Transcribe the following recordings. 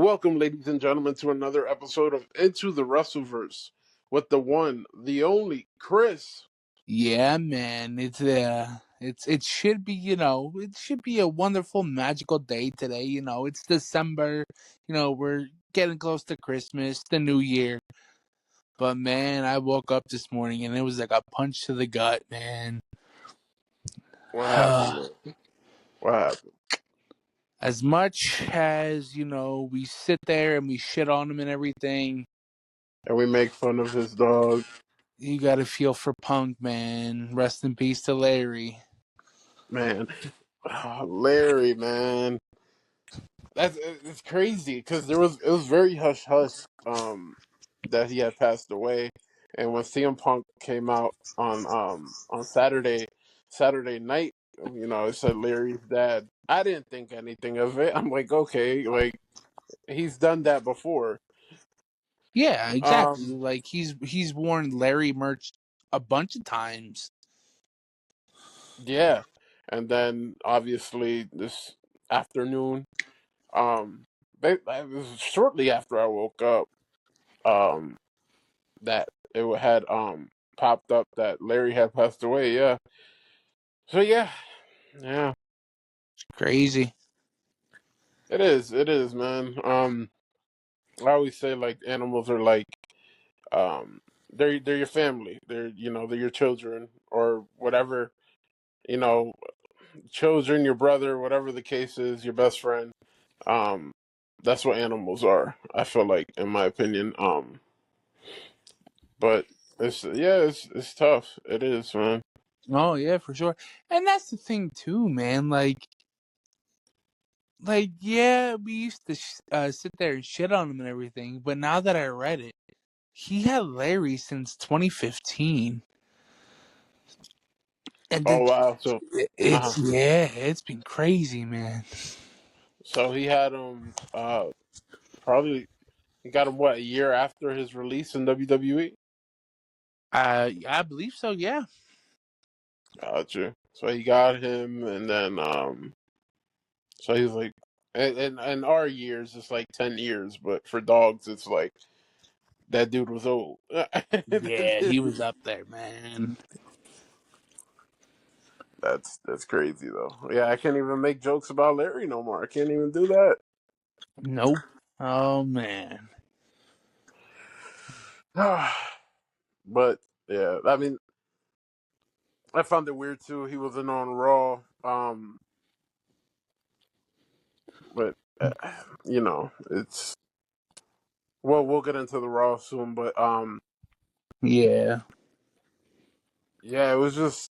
Welcome, ladies and gentlemen, to another episode of Into the Wrestleverse with the one, the only Chris. Yeah, man. It should be, it should be a wonderful, magical day today. It's December. We're getting close to Christmas, the New Year. But man, I woke up this morning and it was like a punch to the gut, man. What happened, man? What happened? As much as, we sit there and we shit on him and everything, And we make fun of his dog. you gotta feel for Punk, man. Rest in peace to Larry. Man, Larry, man. It's crazy because it was very hush hush that he had passed away, and when CM Punk came out on Saturday night, it said Larry's dad. I didn't think anything of it. I'm like, okay, like he's done that before. Yeah, exactly. Um, Like he's worn Larry merch a bunch of times. yeah, and then obviously this afternoon, it was shortly after I woke up, um, that it had popped up that Larry had passed away. Yeah, so yeah, Crazy. it is, man. I always say like animals are like um they're your family. They're your children or whatever. You know, children, your brother, whatever the case is, your best friend. Um, that's what animals are. I feel like, in my opinion. But it's tough. It is, man. Oh yeah, for sure. And that's the thing too, man. Yeah, we used to sit there and shit on him and everything, but now that I read it, he had Larry since 2015, and Oh wow. So, uh it's been crazy, man. so he had him. Probably he got him what, a year after his release in WWE. I believe so. Yeah. Gotcha. So he got him, and then so he's like, in our years it's like 10 years, but for dogs it's like that dude was old. Yeah, he was up there, man. That's crazy though. Yeah, I can't even make jokes about Larry no more. I can't even do that. Nope. Oh man. But yeah, I mean, I found it weird too. He wasn't on Raw, but it's well, we'll get into the Raw soon. But Yeah. yeah, it was just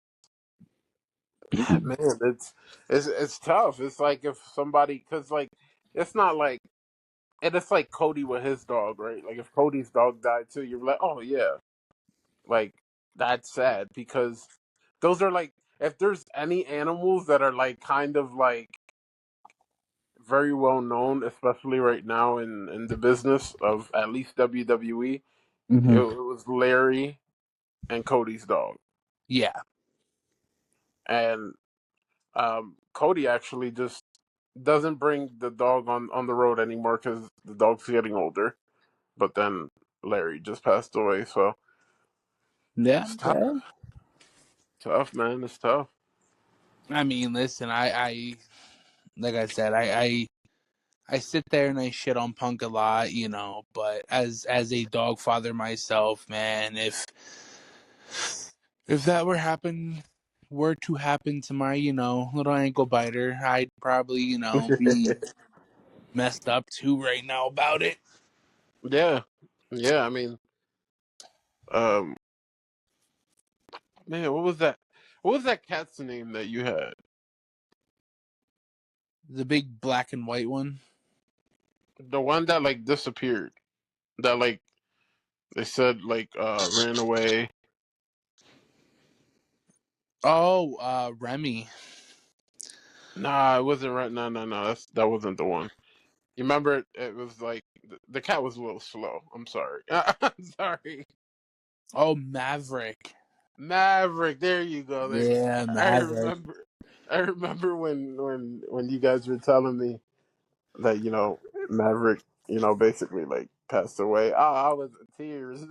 man, it's tough. It's like if somebody, because like it's not like, and it's like Cody with his dog, right? Like if Cody's dog died too, you're like, oh yeah, like that's sad because those are like, if there's any animals that are like kind of like very well known, especially right now in the business of at least WWE, Mm-hmm. it was Larry and Cody's dog, Yeah. and Cody actually just doesn't bring the dog on the road anymore because the dog's getting older. But then Larry just passed away, so Yeah. it's tough, man. It's tough. I mean, listen, I like I said, I sit there and I shit on Punk a lot, but as a dog father myself, man, if that were to happen to my, little ankle biter, I'd probably, be messed up too right now about it. Yeah, yeah. I mean, um, man, what was that? What was that cat's name that you had? The big black and white one. The one that like disappeared. That like they said like ran away. Oh, Remy. Nah, it wasn't right. No, no, no. That wasn't the one. You remember it was like the cat was a little slow. I'm sorry. I'm sorry. Oh, Maverick. Maverick. There you go. There. Yeah, I Maverick. remember. I remember when you guys were telling me that Maverick. basically like passed away. Oh, I was in tears.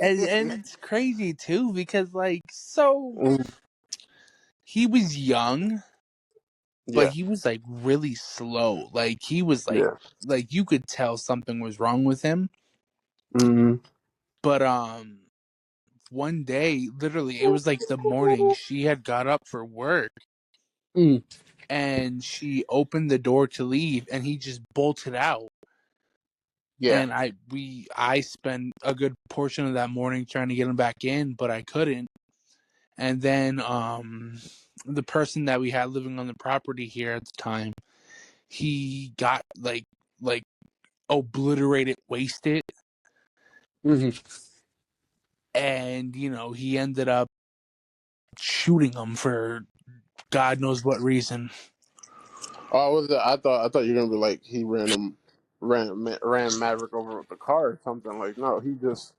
And it's crazy too because like so Mm, he was young, but yeah, he was like really slow. Like he was yeah. like you could tell something was wrong with him. Mm, But one day, literally, it was like the morning she had got up for work mm, and she opened the door to leave and he just bolted out. yeah. And I spent a good portion of that morning trying to get him back in, but I couldn't. And then the person that we had living on the property here at the time, he got like obliterated, wasted, Hmm. and he ended up shooting him for God knows what reason. Oh, was it? I thought you were gonna be like he ran Maverick over with the car or something. Like, no, he just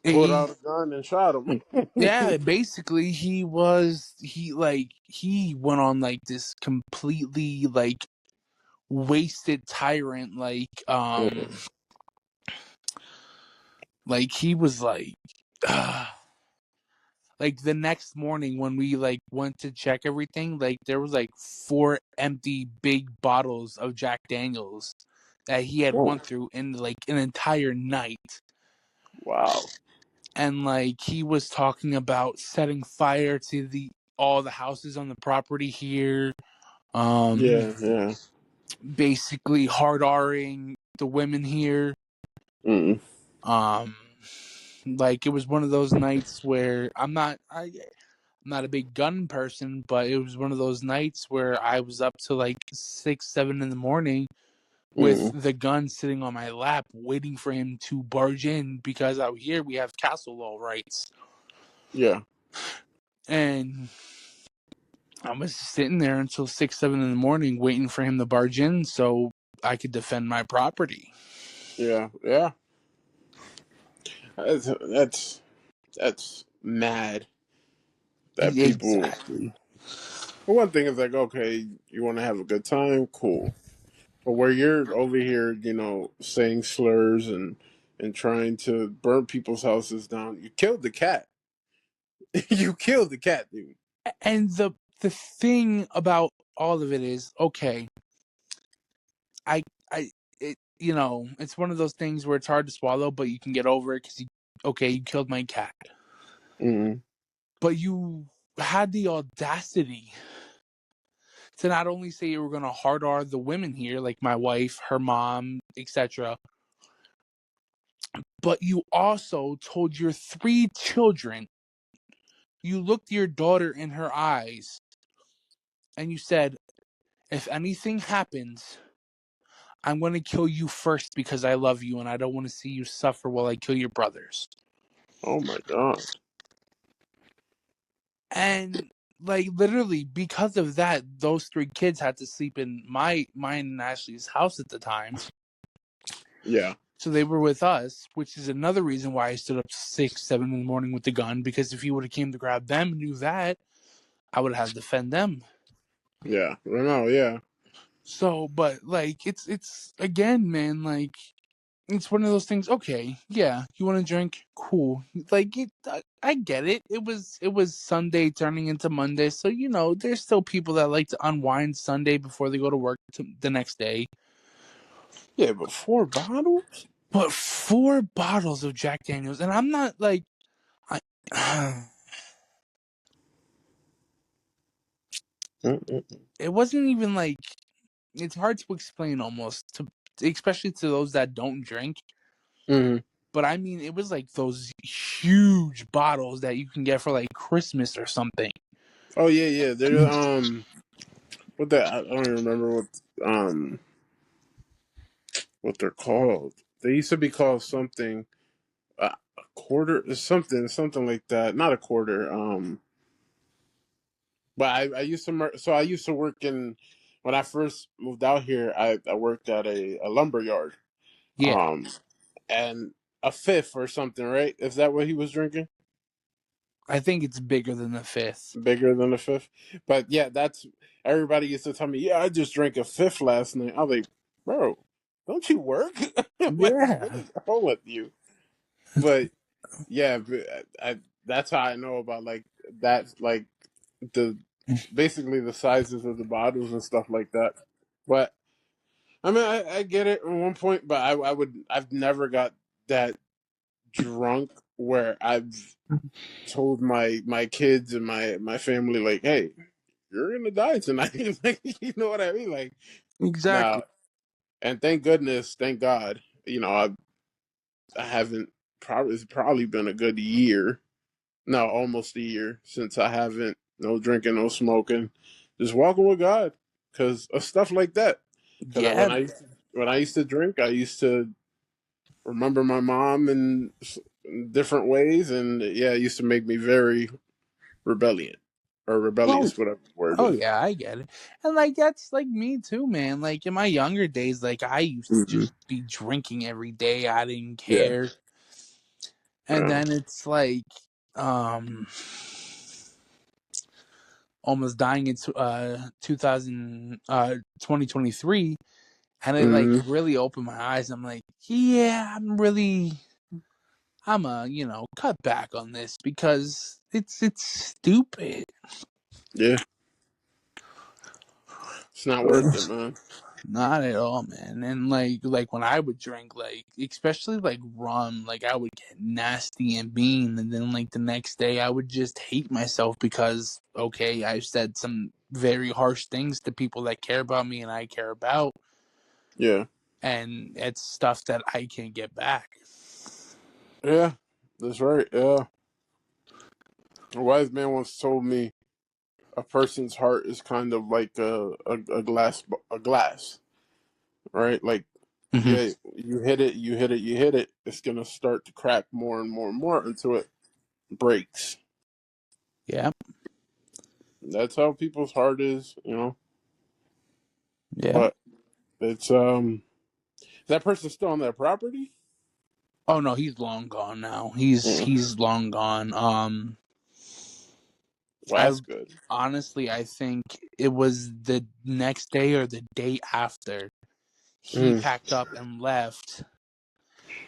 pulled He out a gun and shot him. Yeah, basically he went on like this completely like wasted tyrant like he was like the next morning when we like went to check everything, like there was like four empty big bottles of Jack Daniels that he had Oh, went through in like an entire night. wow. And like he was talking about setting fire to the all the houses on the property here, um Yeah, yeah. basically hard Ring the women here. Mm, um like it was one of those nights where I'm not a big gun person, but it was one of those nights where I was up to like 6 7 in the morning with mm, the gun sitting on my lap waiting for him to barge in, because out here we have castle law rights. yeah, And I was sitting there until 6 7 in the morning waiting for him to barge in so I could defend my property. yeah, yeah. That's mad that people. Exactly. For one thing, is like, okay, you want to have a good time, cool. But where you're over here, saying slurs and trying to burn people's houses down, you killed the cat. You killed the cat, dude. And the thing about all of it is, okay, I I it it's one of those things where it's hard to swallow, but you can get over it because you killed my cat, Mm, but you had the audacity to not only say you were going to hard R the women here, like my wife, her mom, etc., but you also told your three children, you looked your daughter in her eyes and you said, if anything happens, I'm going to kill you first because I love you and I don't want to see you suffer while I kill your brothers. oh my god. And like literally because of that, those three kids had to sleep in mine and Ashley's house at the time. Yeah, So they were with us, which is another reason why I stood up 6 7 in the morning with the gun, because if he would have came to grab them and knew that, I would have had to defend them. yeah. No, yeah, So, but like it's again, man, like it's one of those things. Okay, yeah, you want to drink? Cool. Like I get it. It was Sunday turning into Monday, so there's still people that like to unwind Sunday before they go to work the next day. yeah. But 4 bottles? But 4 bottles of Jack Daniels, and I'm not like I. Mm-mm. It wasn't even like, it's hard to explain almost to, especially to those that don't drink. Mm-hmm. But I mean, it was like those huge bottles that you can get for like Christmas or something. Oh yeah, yeah. They're what that I don't even remember what they're called. They used to be called something a quarter, something like that. Not a quarter. But I used to so I used to work in when I first moved out here. I worked at a lumber yard. Yeah, And a fifth or something, right? Is that what he was drinking? I think it's bigger than the fifth. Bigger than a fifth. But yeah, that's everybody used to tell me, yeah, I just drank a fifth last night. I was like, bro, don't you work? Like, what Yeah. is wrong with you? But yeah, that's how I know about like that, like the basically the sizes of the bottles and stuff like that. But I mean, I get it at one point, but I've never got that drunk where I've told my kids and my family like, hey, you're gonna die tonight. Like, you know what I mean? Like, Exactly. now, and thank goodness, thank God, I haven't probably it's probably been a good year, no, almost a year since I haven't no drinking, no smoking, just walking with God because of stuff like that. Because Yeah. when I used to drink, I used to remember my mom in different ways, and yeah, it used to make me very rebellion or Oh, rebellious, whatever the word oh is. yeah, I get it. And like that's like me too, man. Like in my younger days, like I used to Hmm. just be drinking every day. I didn't Yeah. care. And then it's like um almost dying in 2023, and it like Hmm. really opened my eyes. I'm like, yeah, I'm a, cut back on this because it's stupid. Yeah, it's not worth it, man. Not at all, man. And like when I would drink, like especially like rum, like I would get nasty and mean, and then like the next day I would just hate myself because okay, I said some very harsh things to people that care about me and I care about, Yeah, and it's stuff that I can't get back. yeah, that's right. Yeah, a wise man once told me a person's heart is kind of like a glass, right? Like, Hmm. yeah, you hit it, you hit it, you hit it. It's gonna start to crack more and more and more until it breaks. Yeah, That's how people's heart is. yeah. But it's is that person still on that property? Oh no, he's long gone now. He's Mm. he's long gone. Well, I that's good. honestly I think it was the next day or the day after he Mm. packed up and left,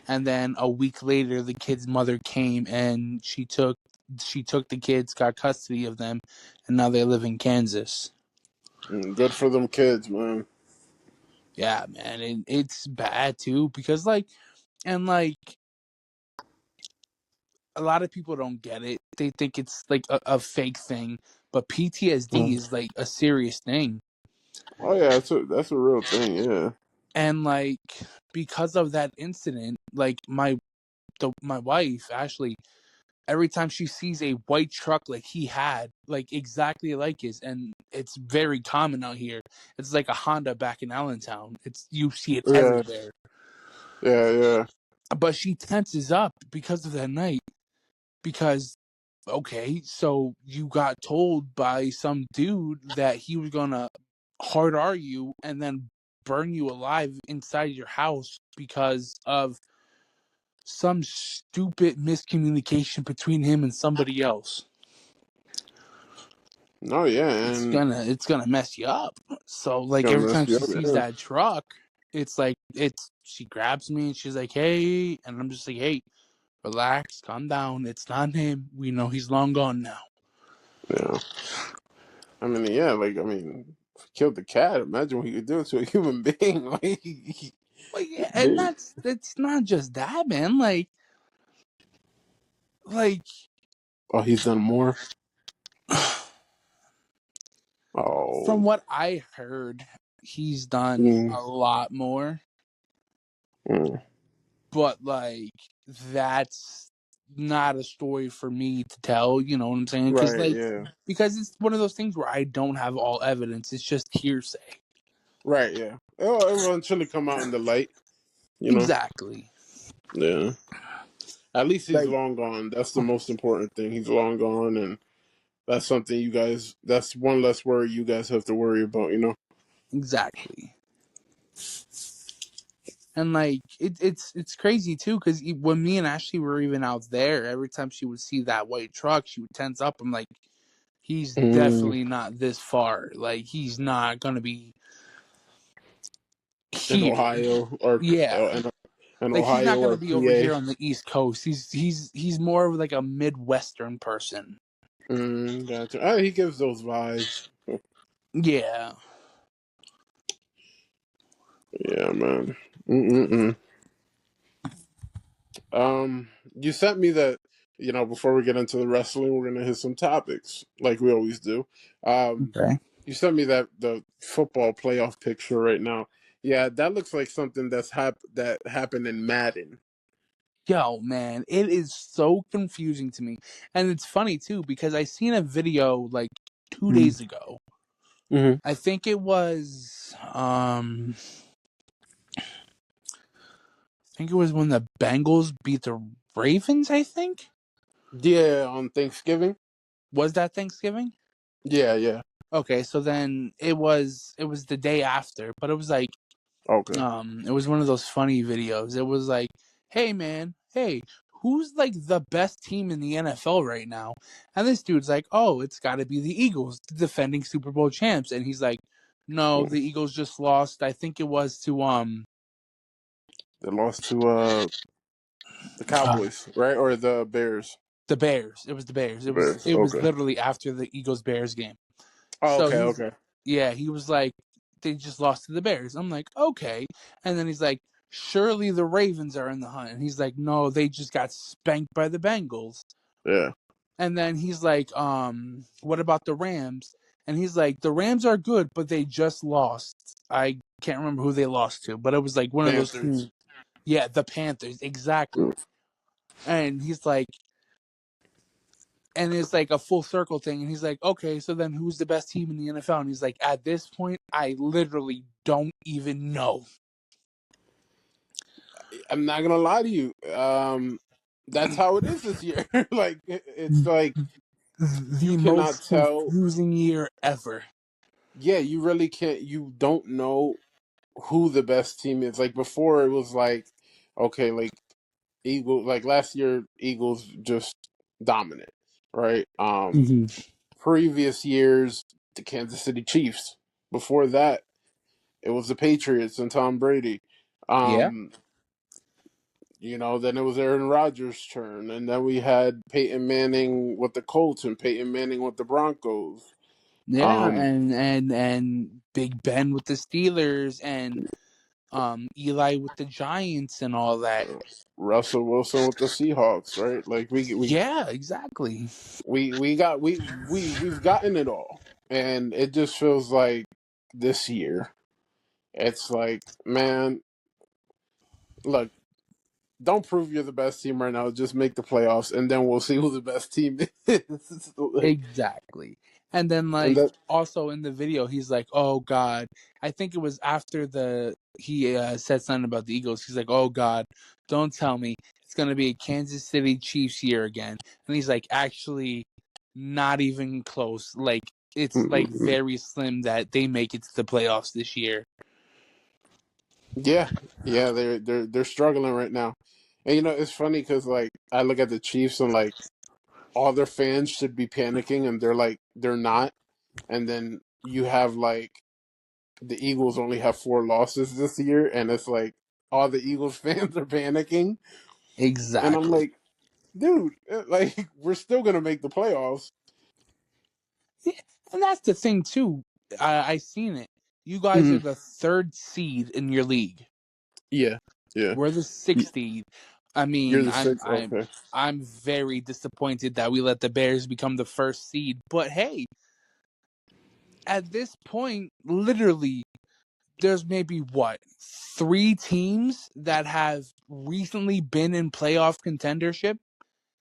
and then a week later the kid's mother came and she took the kids, got custody of them, and now they live in Kansas. Good for them kids, man. Yeah, man, it's bad too because like a lot of people don't get it. They think it's like a fake thing, but PTSD Mm. is like a serious thing. Oh yeah, that's a real thing. Yeah. And like because of that incident, like my wife Ashley, every time she sees a white truck like he had, like exactly like his, and it's very common out here. It's like a Honda back in Allentown. You see it Yeah. everywhere. Yeah. Yeah. But she tenses up because of that night. Because okay, so you got told by some dude that he was gonna hard R you and then burn you alive inside your house because of some stupid miscommunication between him and somebody else. No, yeah, It's and gonna it's gonna mess you up. So it's like gonna every mess time you she up. sees Yeah. that truck, it's like it's she grabs me and she's like, "Hey," and I'm just like, "Hey, relax, calm down. It's not him. We know he's long gone now." Yeah. I mean, yeah, like, I mean, if he killed the cat, imagine what he could do to a human being. Like, Well, yeah, and dude. that's not just that, man. Like Oh, he's done more? from Oh. what I heard, he's done Mm, a lot more. mm. But like that's not a story for me to tell, you know what I'm saying? Right, yeah. Because it's one of those things where I don't have all evidence. It's just hearsay. Right, yeah. It'll eventually come out in the light, you know? Exactly. Yeah. At least he's Like long gone. That's the most important thing. He's long gone, and that's something that's one less worry you guys have to worry about? exactly. And like it's crazy too because when me and Ashley were even out there, every time she would see that white truck, she would tense up. I'm like, he's Mm, definitely not this far. Like he's not gonna be in here. Ohio or Yeah, in like he's Ohio not gonna or be over here PA. on the East Coast. He's more of like a Midwestern person. Gotcha. He gives those vibes. Yeah. Yeah, man. Mm-mm-mm. You sent me that. Before we get into the wrestling, we're gonna hit some topics like we always do. Um, Okay. you sent me the football playoff picture right now. Yeah, that looks like something that happened in Madden. Yo, man, it is so confusing to me, and it's funny too because I seen a video like 2 days ago. Mm-hmm. I think it was I think it was when the Bengals beat the Ravens. I think Yeah, on Thanksgiving. was that Thanksgiving. Yeah, yeah. Okay, so then it was the day after, but it was like Okay. it was one of those funny videos. It was like, hey man, hey, who's like the best team in the NFL right now? And this dude's like, oh, it's got to be the Eagles, the defending Super Bowl champs. And he's like, no, Cool. the Eagles just lost. I think it was to They lost to the uh Cowboys, right, or the Bears. the Bears. It was the Bears. The It was Bears. it was Okay. literally after the Eagles Bears game. Oh, So okay. he's Okay. yeah, he was like, they just lost to the Bears. I'm like, okay. And then he's like, surely the Ravens are in the hunt. And he's like, no, they just got spanked by the Bengals. Yeah. And then he's like, what about the Rams? And he's like, the Rams are good, but they just lost. I can't remember who they lost to, but it was like one of those Panthers. teams. Yeah, the Panthers, exactly. And he's like, and it's like a full circle thing. And he's like, okay, so then who's the best team in the NFL? And he's like, at this point, I literally don't even know. I'm not gonna lie to you. That's how it is this year. Like it's like you The cannot most tell. confusing year ever. Yeah, you really can't. You don't know who the best team is. Like before, it was like, okay, like Eagles. Like last year, Eagles just dominant, right? Mm-hmm. Previous years, the Kansas City Chiefs. Before that, it was the Patriots and Tom Brady. Yeah. Um, then it was Aaron Rodgers' turn, and then we had Peyton Manning with the Colts and Peyton Manning with the Broncos. Yeah, Um, and Big Ben with the Steelers and Eli with the Giants and all that. Russell Wilson with the Seahawks, right? Like Yeah, exactly. we've gotten it all, and it just feels like this year, it's like, man, look, don't prove you're the best team right now. Just make the playoffs, and then we'll see who the best team is. Exactly. And then And like that, also in the video he's like, "Oh god." I think it was after the he said something about the Eagles. He's like, "Oh god, don't tell me it's going to be a Kansas City Chiefs year again." And he's like, "Actually not even close. Like it's like very slim that they make it to the playoffs this year." yeah, yeah, they're struggling right now, and it's funny because like I look at the Chiefs and like all their fans should be panicking, and they're not, and then you have like the Eagles only have 4 losses this year, and it's like all the Eagles fans are panicking, and I'm Exactly. like, dude, like we're still gonna make the playoffs. Yeah, and that's the thing too. I seen it. You guys are Hmm. the third seed in your league. Yeah, yeah. We're the Y- 60th. I You're mean, the I'm sixth. I'm Okay. I'm very disappointed that we let the Bears become the first seed. But hey, at this point, literally, there's maybe what 3 teams that have recently been in playoff contendership,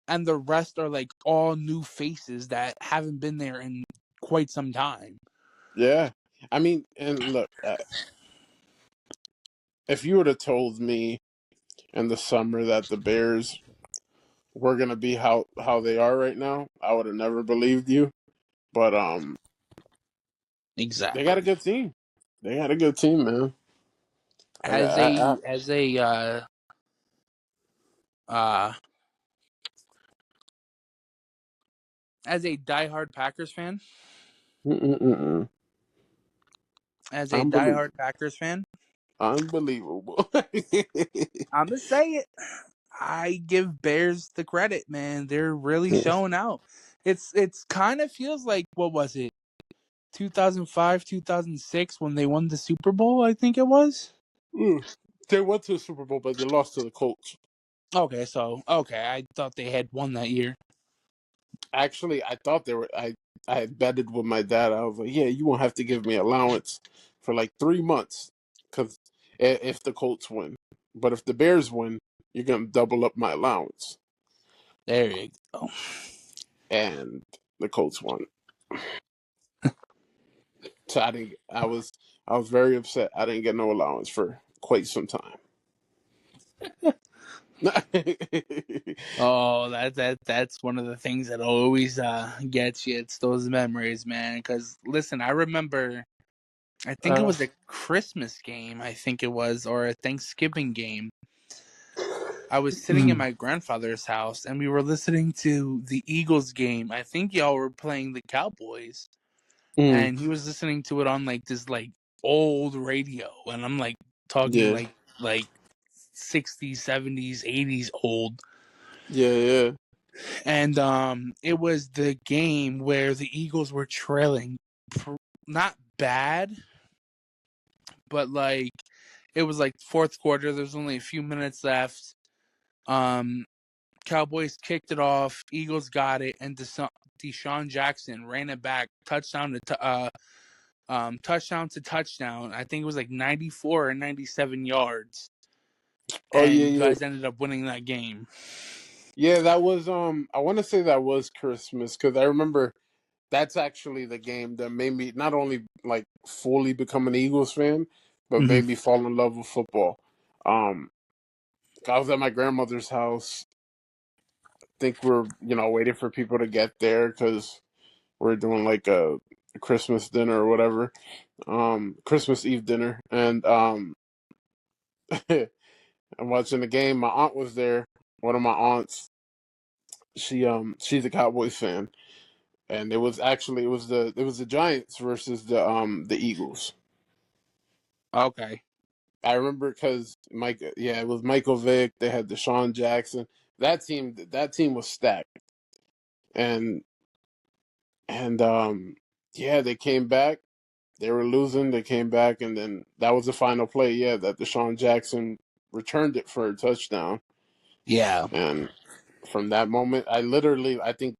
and the rest are like all new faces that haven't been there in quite some time. Yeah. I mean, and look, if you would have told me in the summer that the Bears were gonna be how they are right now, I would have never believed you. But they got a Exactly. good team. They got a good team, man. As uh as a diehard Packers fan, mm-mm-mm. as a Unbelievable. diehard Packers fan. Unbelievable. I'm gonna say it. I give Bears the credit, man. They're really showing out. It's kind of feels like, what was it, 2005, 2006 when they won the Super Bowl, I think it was. Mm. They went to the Super Bowl, but they lost to the Colts. Okay, I thought they had won that year. Actually, I thought they were. I had betted with my dad. I was like, "Yeah, you won't have to give me allowance for like 3 months, because if the Colts win, but if the Bears win, you're gonna double up my allowance." There you go. And the Colts won, so I didn't. I was very upset. I didn't get no allowance for quite some time. Oh, that's one of the things that always gets you. It's those memories, man. Because listen, I remember. I think it uh, was a Christmas game. I think it was, or a Thanksgiving game. I was sitting in mm, my grandfather's house, and we were listening to the Eagles game. I think y'all were playing the Cowboys, mm, and he was listening to it on like this like old radio, and I'm like talking yeah, like 60s, 70s, 80s old. yeah, yeah. And it was the game where the Eagles were trailing, not bad, but like it was like fourth quarter. There's only a few minutes left. Um, Cowboys kicked it off. Eagles got it, and Deshaun Jackson ran it back, touchdown to touchdown. I think it was like 94 or 97 yards, Oh and yeah, you yeah. guys ended up winning that game. Yeah, that was I want to say that was Christmas, because I remember that's actually the game that made me not only like fully become an Eagles fan, but Mm-hmm. made me fall in love with football. Um, I was at my grandmother's house. I think we're waiting for people to get there because we're doing like a Christmas dinner or whatever, Christmas Eve dinner, and I'm watching the game. My aunt was there. One of my aunts, she's a Cowboys fan, and it was the Giants versus the Eagles. Okay. I remember because it was Michael Vick. They had Deshaun Jackson. That team was stacked, and and yeah, they came back. They were losing. They came back, and then that was the final play. Yeah, that Deshaun Jackson returned it for a touchdown, Yeah, and from that moment, I think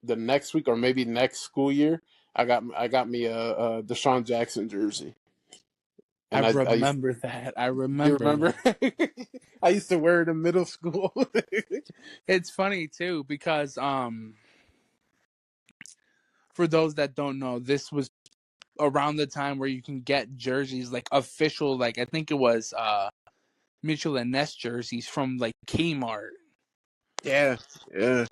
the next week or maybe next school year, I got me a Deshaun Jackson jersey, I and I used remember that. I you remember remember that. I used to wear it in middle school. It's funny too because for those that don't know, this was around the time where you can get jerseys like official, like I think it was Mitchell and Ness jerseys from like Kmart. Yeah, yeah.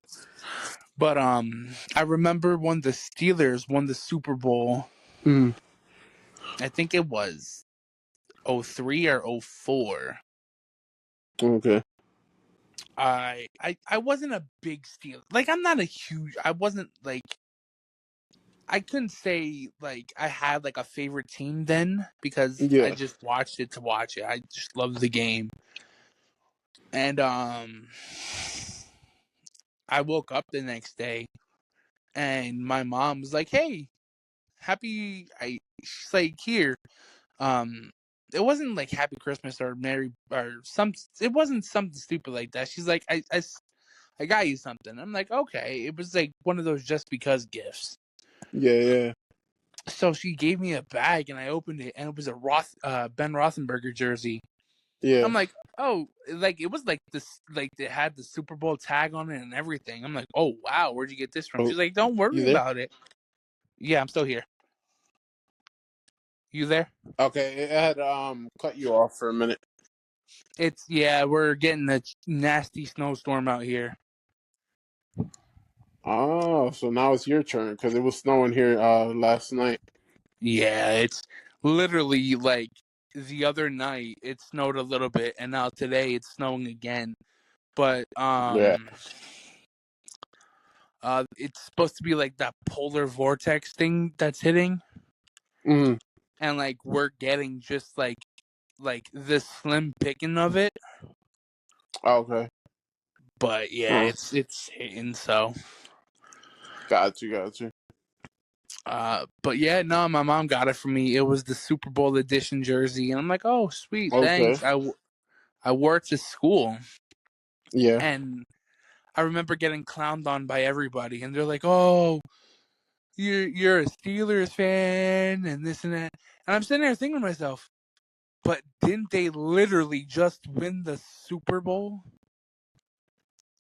But I remember when the Steelers won the Super Bowl. Mm, I think it was '03 or '04. okay. I wasn't a big Steelers. Like I'm not a huge. I wasn't like I couldn't say like I had like a favorite team then because I Yeah, just watched it to watch it. I just loved the game. And I woke up the next day and my mom was like, "Hey, happy I she's like here. Um it wasn't like happy Christmas or merry or some it wasn't something stupid like that. She's like I got you something. I'm like, "Okay." It was like one of those just because gifts. yeah, yeah, So she gave me a bag and I opened it and it was a Ben Roethlisberger jersey. yeah. I'm like, oh, like it was like this, like it had the Super Bowl tag on it and everything. I'm like, oh wow, where'd you get this from? Oh, She's like, don't you worry there? about it. Yeah, I'm still here. You there? Okay, it had cut you off for a minute. It's yeah, we're getting a nasty snowstorm out here. Oh, so now it's your turn because it was snowing here last night. Yeah, it's literally like the other night it snowed a little bit and now today it's snowing again. But Yeah. it's supposed to be like that polar vortex thing that's hitting Mm, and like we're getting just like like the slim picking of it. Okay. But yeah, Oh, it's hitting. So, got you, got you. but yeah, no, my mom got it for me. It was the Super Bowl edition jersey, and I'm like, oh, sweet, Okay. thanks. I wore it to school, Yeah. and I remember getting clowned on by everybody, and they're like, oh, you're a Steelers fan, and this and that, and I'm sitting there thinking to myself, but didn't they literally just win the Super Bowl?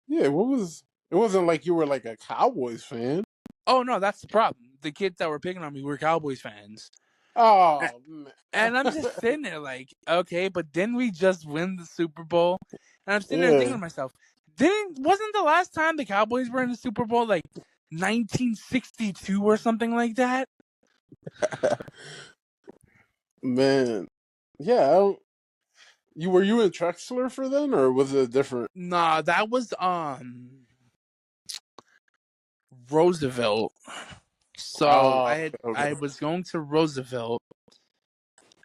Yeah, what was it wasn't like you were like a Cowboys fan. Oh no, that's the problem. The kids that were picking on me were Cowboys fans. Oh man. And I'm just sitting there like, okay, but didn't we just win the Super Bowl? And I'm sitting there thinking Yeah. to myself, wasn't the last time the Cowboys were in the Super Bowl like 1962 or something like that? Man. Yeah, you were you in Trexler for then or was it different? Nah, that was Roosevelt. So Oh, I okay. was going to Roosevelt,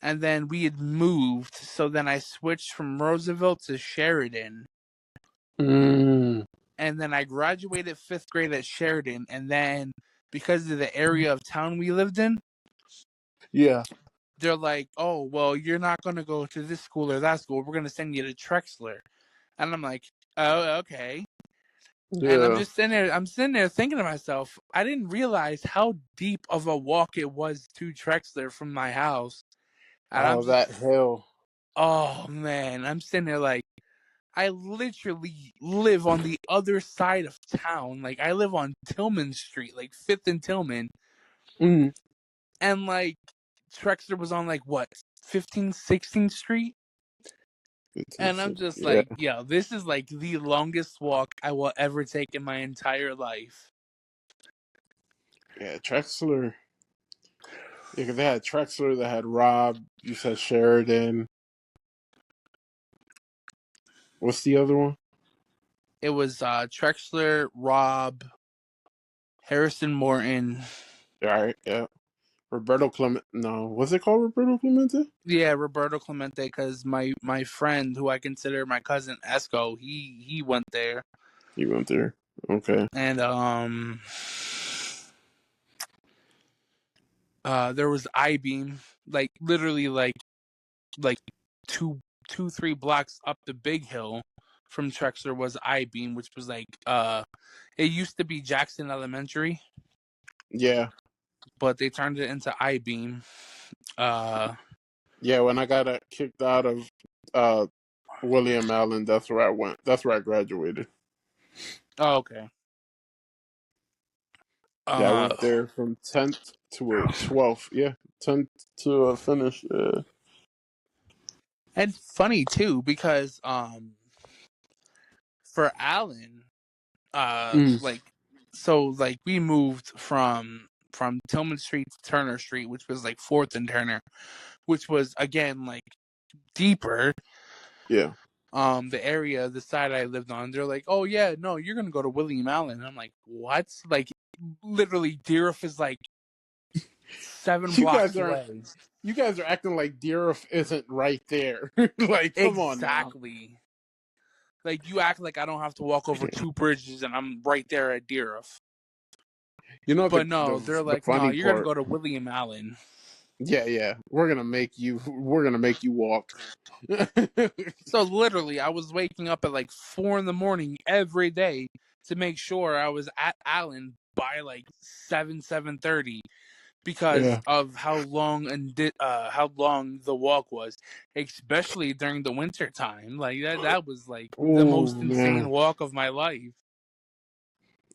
and then we had moved, so then I switched from Roosevelt to Sheridan. Mm, And then I graduated 5th grade at Sheridan, and then because of the area of town we lived in, yeah. they're like, "Oh, well, you're not going to go to this school or that school. We're going to send you to Trexler." And I'm like, "Oh, okay." And Yeah. I'm sitting there thinking to myself, I didn't realize how deep of a walk it was to Trexler from my house. And I'm Oh, just, that hill. oh man, I'm sitting there like, I literally live on the other side of town. Like I live on Tillman Street, like 5th and Tillman, Mm. and like Trexler was on like what 15th, 16th Street, and I'm just Yeah. like, yo, this is like the longest walk I will ever take in my entire life. Yeah, Trexler. Yeah, 'cause they had Trexler, they had Rob, you said Sheridan. What's the other one? It was Trexler, Rob, Harrison Morton. All right, yeah. Roberto Clement. No, was it called Roberto Clemente? Yeah, Roberto Clemente, because my friend, who I consider my cousin Esco, he went there, He went there. Okay. and there was I Beam, like literally like two 3 blocks up the big hill from Trexler was I Beam, which was like it used to be Jackson Elementary, Yeah. but they turned it into I Beam. Yeah, when I got kicked out of uh William Allen, that's where I went. That's where I graduated. Oh, okay. Yeah, I Uh, went there from 10th to 12th. Yeah, 10th to finish. and funny too because for Allen, Mm, like so like we moved from Tillman Street to Turner Street, which was like 4th and Turner, which was again like deeper. yeah. The area, the side I lived on, they're like, oh yeah, no, you're gonna go to William Allen. And I'm like, what? Like literally Deerfield is like 7 You guys blocks aren't. away. You guys are acting like Deerfield isn't right there. Like, come on now. Exactly. Like you act like I don't have to walk over 2 bridges and I'm right there at Deerfield. You know But no, they're the like, no, funny you're gonna part. go to William Allen. Yeah, yeah. We're gonna make you walk. So literally, I was waking up at like 4 in the morning every day to make sure I was at Allen by like 7:30 because Yeah. of how long how long the walk was, especially during the winter time. Like that was like the Oh most insane man. walk of my life.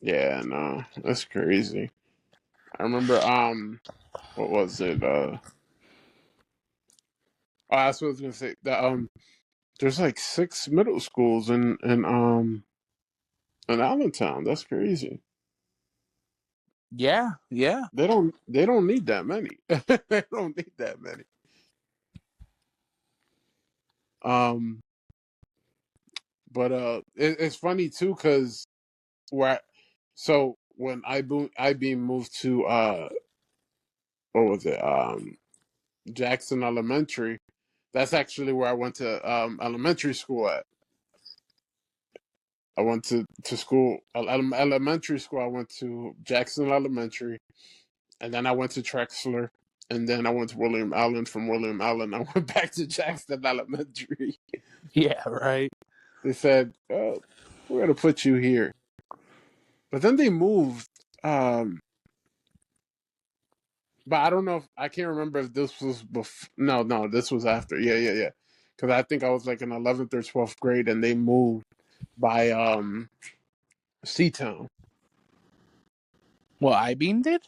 Yeah, no. That's crazy. I remember what was it? Oh, that's what I was gonna say. That there's like 6 middle schools in Allentown. That's crazy. Yeah, yeah. They don't need that many. They don't need that many. Um but it's funny too because where so when IB moved to what was it? Jackson Elementary, That's actually where I went to elementary school at. I went to school, elementary school. I went to Jackson Elementary, and then I went to Trexler, and then I went to William Allen. From William Allen, I went back to Jackson Elementary. Yeah, right. They said, we're going to put you here. But then they moved. But I don't know if I can't remember if this was before. No, this was after. Yeah. Because I think I was like in 11th or 12th grade, and they moved by Seatown. Well, I-beam did?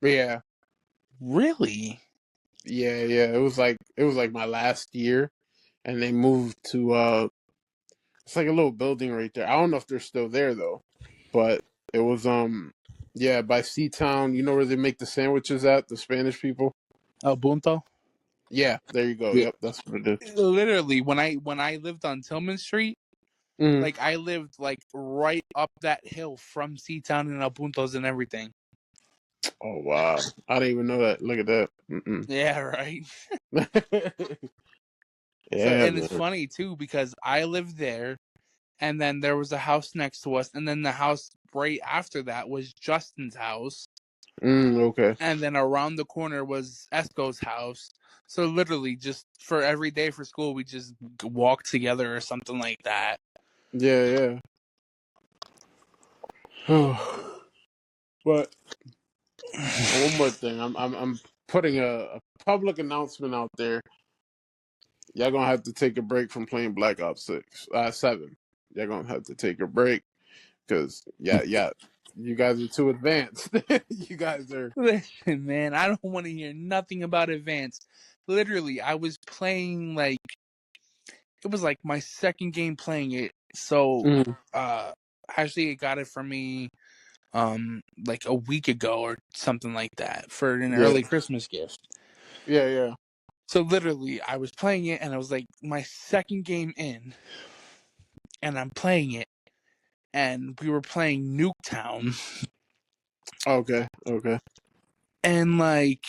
Yeah, Really? yeah. It was like my last year, and they moved to it's like a little building right there. I don't know if they're still there though, but it was yeah, by Seatown. You know where they make the sandwiches at, the Spanish people. El Punto? Yeah, there you go. Yeah. Yep, that's what it is. Literally, when I lived on Tillman Street, Mm. like I lived like right up that hill from Seatown and El Puntos and everything. Oh wow, I didn't even know that. Look at that. Mm-mm. Yeah, right. So, Yeah, and it's man. funny too because I lived there, and then there was a house next to us, and then the house right after that was Justin's house, Okay. and then around the corner was Esco's house. So literally, just for every day for school, we just walk together or something like that. Yeah. But one more thing, I'm putting a public announcement out there. Y'all gonna have to take a break from playing Black Ops 7. Y'all gonna have to take a break because yeah, you guys are too advanced. You guys are. Listen, man, I don't want to hear nothing about advanced. Literally, I was playing like it was like my second game playing it. So, Mm, actually, it got it for me like a week ago or something like that for an yeah, early Christmas gift. yeah. So literally, I was playing it and I was like my second game in, and I'm playing it, and we were playing Nuketown, Okay. and like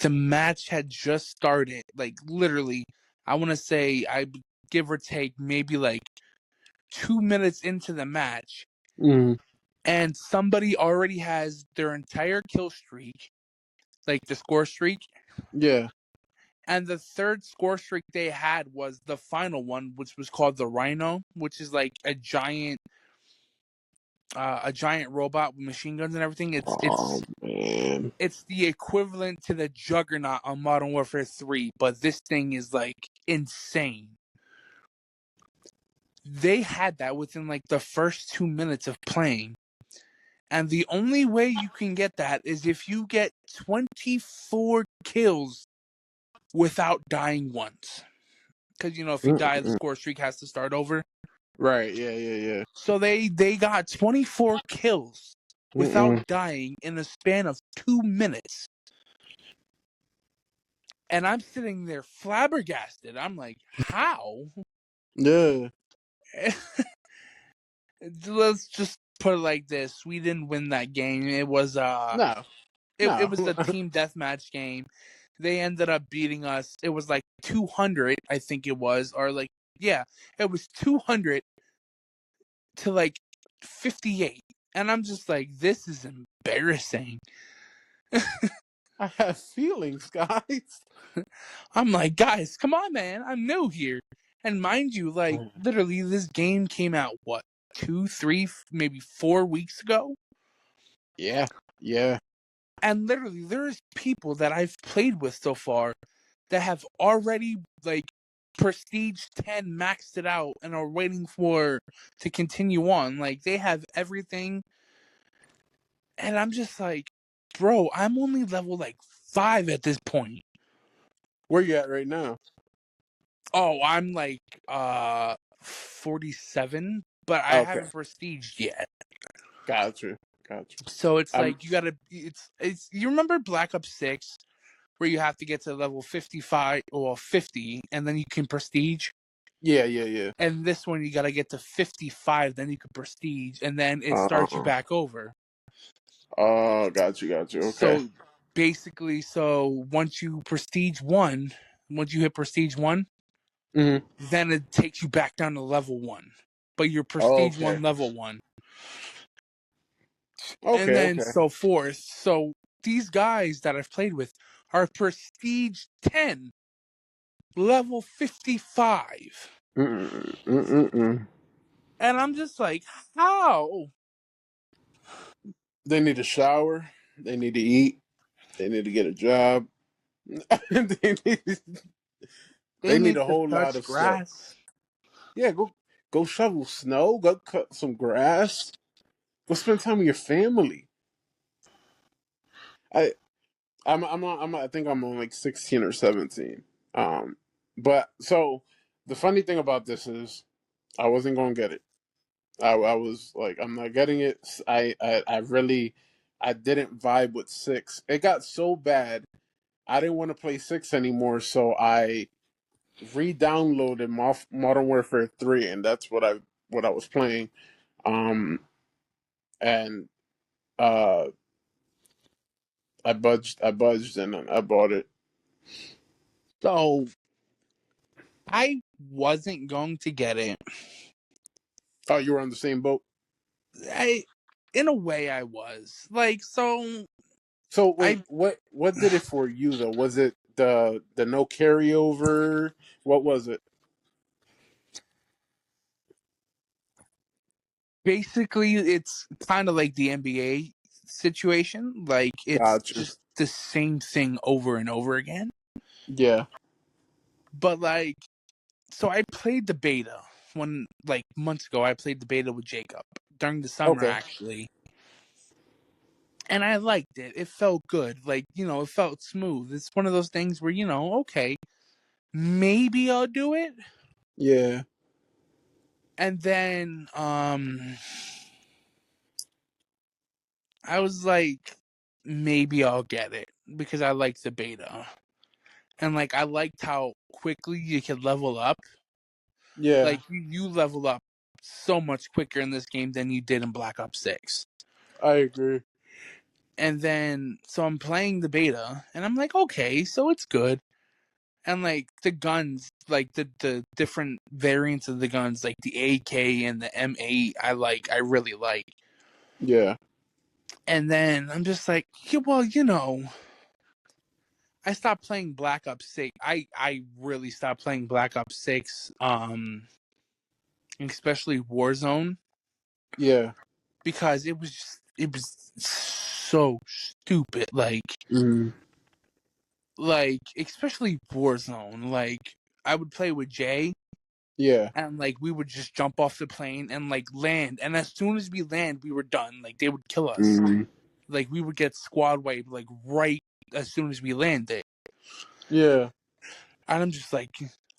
the match had just started. Like literally, I want to say I give or take maybe like 2 minutes into the match, Mm, and somebody already has their entire kill streak, like the score streak. yeah. And the third score streak they had was the final one, which was called the Rhino, which is like a giant robot with machine guns and everything. It's Oh it's man. it's the equivalent to the Juggernaut on Modern Warfare 3, but this thing is like insane. They had that within like the first 2 minutes of playing. And the only way you can get that is if you get 24 kills without dying once. Because, if you die, the Mm-mm. score streak has to start over. Right. Yeah. So they got 24 kills without Mm-mm. dying in a span of 2 minutes. And I'm sitting there flabbergasted. I'm like, how? Yeah. Let's just put it like this. We didn't win that game. It was No. it was a team deathmatch game. They ended up beating us. It was like 200, I think it was, or like yeah, it was 200 to like 58. And I'm just like, this is embarrassing. I have feelings, guys. I'm like, guys, come on, man. I'm new here. And mind you, like, literally, this game came out, what, 2, 3, maybe 4 weeks ago? Yeah. And literally, there's people that I've played with so far that have already, like, Prestige 10 maxed it out and are waiting to continue on. Like, they have everything. And I'm just like, bro, I'm only level, like, 5 at this point. Where you at right now? Oh, I'm like 47, but I Okay. haven't prestiged yet. Gotcha. So it's I'm. like you gotta it's you remember Black Ops 6 where you have to get to level 55 or 50 and then you can prestige? Yeah. And this one you gotta get to 55, then you can prestige, and then it starts you Uh. back over. Oh, got you. Okay. So basically, so once you prestige one, once you hit Prestige 1, Mm-hmm. then it takes you back down to level 1. But you're Oh, Prestige 1, okay. level 1. And Okay, then okay. so forth. So these guys that I've played with are Prestige 10, level 55. Mm-mm. And I'm just like, how? They need a shower. They need to eat. They need to get a job. they, need, They they need need a to whole lot touch of stuff. grass. Yeah, go shovel snow. Go cut some grass. Go spend time with your family. I I think I'm on like 16 or 17. But so the funny thing about this is I wasn't gonna get it. I was like, I'm not getting it. I really I didn't vibe with six. It got so bad I didn't want to play six anymore, so I re-downloaded Modern Warfare 3, and that's what I was playing. And uh, I budged, and I bought it. So I wasn't going to get it. Oh, you were on the same boat. In a way, I was like, so So wait, I what did it for you though? Was it the no carryover? What was it? basically it's kind of like the NBA situation. Like it's Gotcha. just the same thing over and over again. Yeah. But like, so I played the beta like months ago. I played the beta with Jacob during the summer Okay. actually, and I liked it. It felt good. Like, it felt smooth. It's one of those things where, okay, maybe I'll do it. Yeah. And then I was like, maybe I'll get it because I liked the beta. And like I liked how quickly you could level up. Yeah. Like you level up so much quicker in this game than you did in Black Ops 6. I agree. And then so I'm playing the beta and I'm like, okay, so it's good. And like the guns, like the different variants of the guns, like the AK and the M8, I really like. Yeah. And then I'm just like, yeah, well, I stopped playing Black Ops 6. I really stopped playing Black Ops 6, especially Warzone, Yeah. because it was so stupid. Mm. Like especially Warzone. Like I would play with Jay, Yeah. and like we would just jump off the plane and like land, and as soon as we land, we were done. Like they would kill us. Mm. Like we would get squad wiped like right as soon as we landed. Yeah. And I'm just like,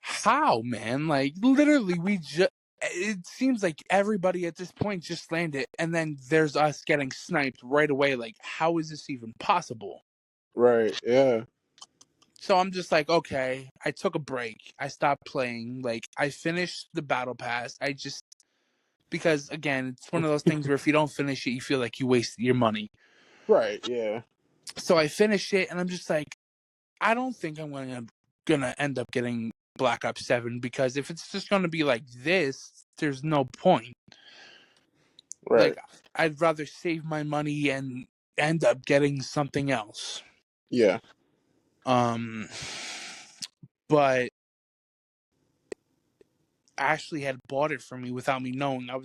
how, man? Like, literally, it seems like everybody at this point just landed, and then there's us getting sniped right away. Like, how is this even possible? Right. Yeah. So I'm just like, okay, I took a break. I stopped playing. Like, I finished the battle pass. Because again, it's one of those things where if you don't finish it, you feel like you wasted your money. Right. Yeah. So I finished it, and I'm just like, I don't think I'm gonna end up getting Black Ops 7 because if it's just gonna be like this, there's no point. Right. Like I'd rather save my money and end up getting something else. Yeah. Um, but Ashley had bought it for me without me knowing. I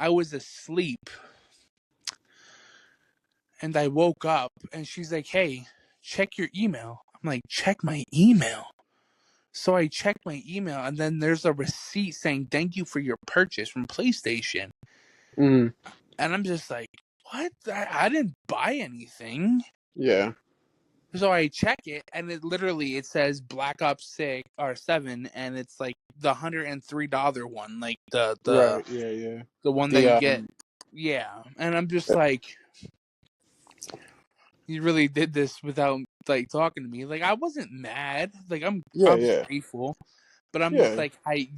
was asleep and I woke up and she's like, "Hey, check your email." I'm like, "Check my email." So I check my email, and then there's a receipt saying thank you for your purchase from PlayStation. Mm. And I'm just like, what? I didn't buy anything. Yeah. So I check it, and it says Black Ops 6 or 7, and it's like the $103 one, like Right. Yeah. Yeah. the one that The you get. Yeah, and I'm just like, you really did this without like talking to me. Like I wasn't mad. Like Yeah. I was Yeah. grateful, but I'm just Yeah. like I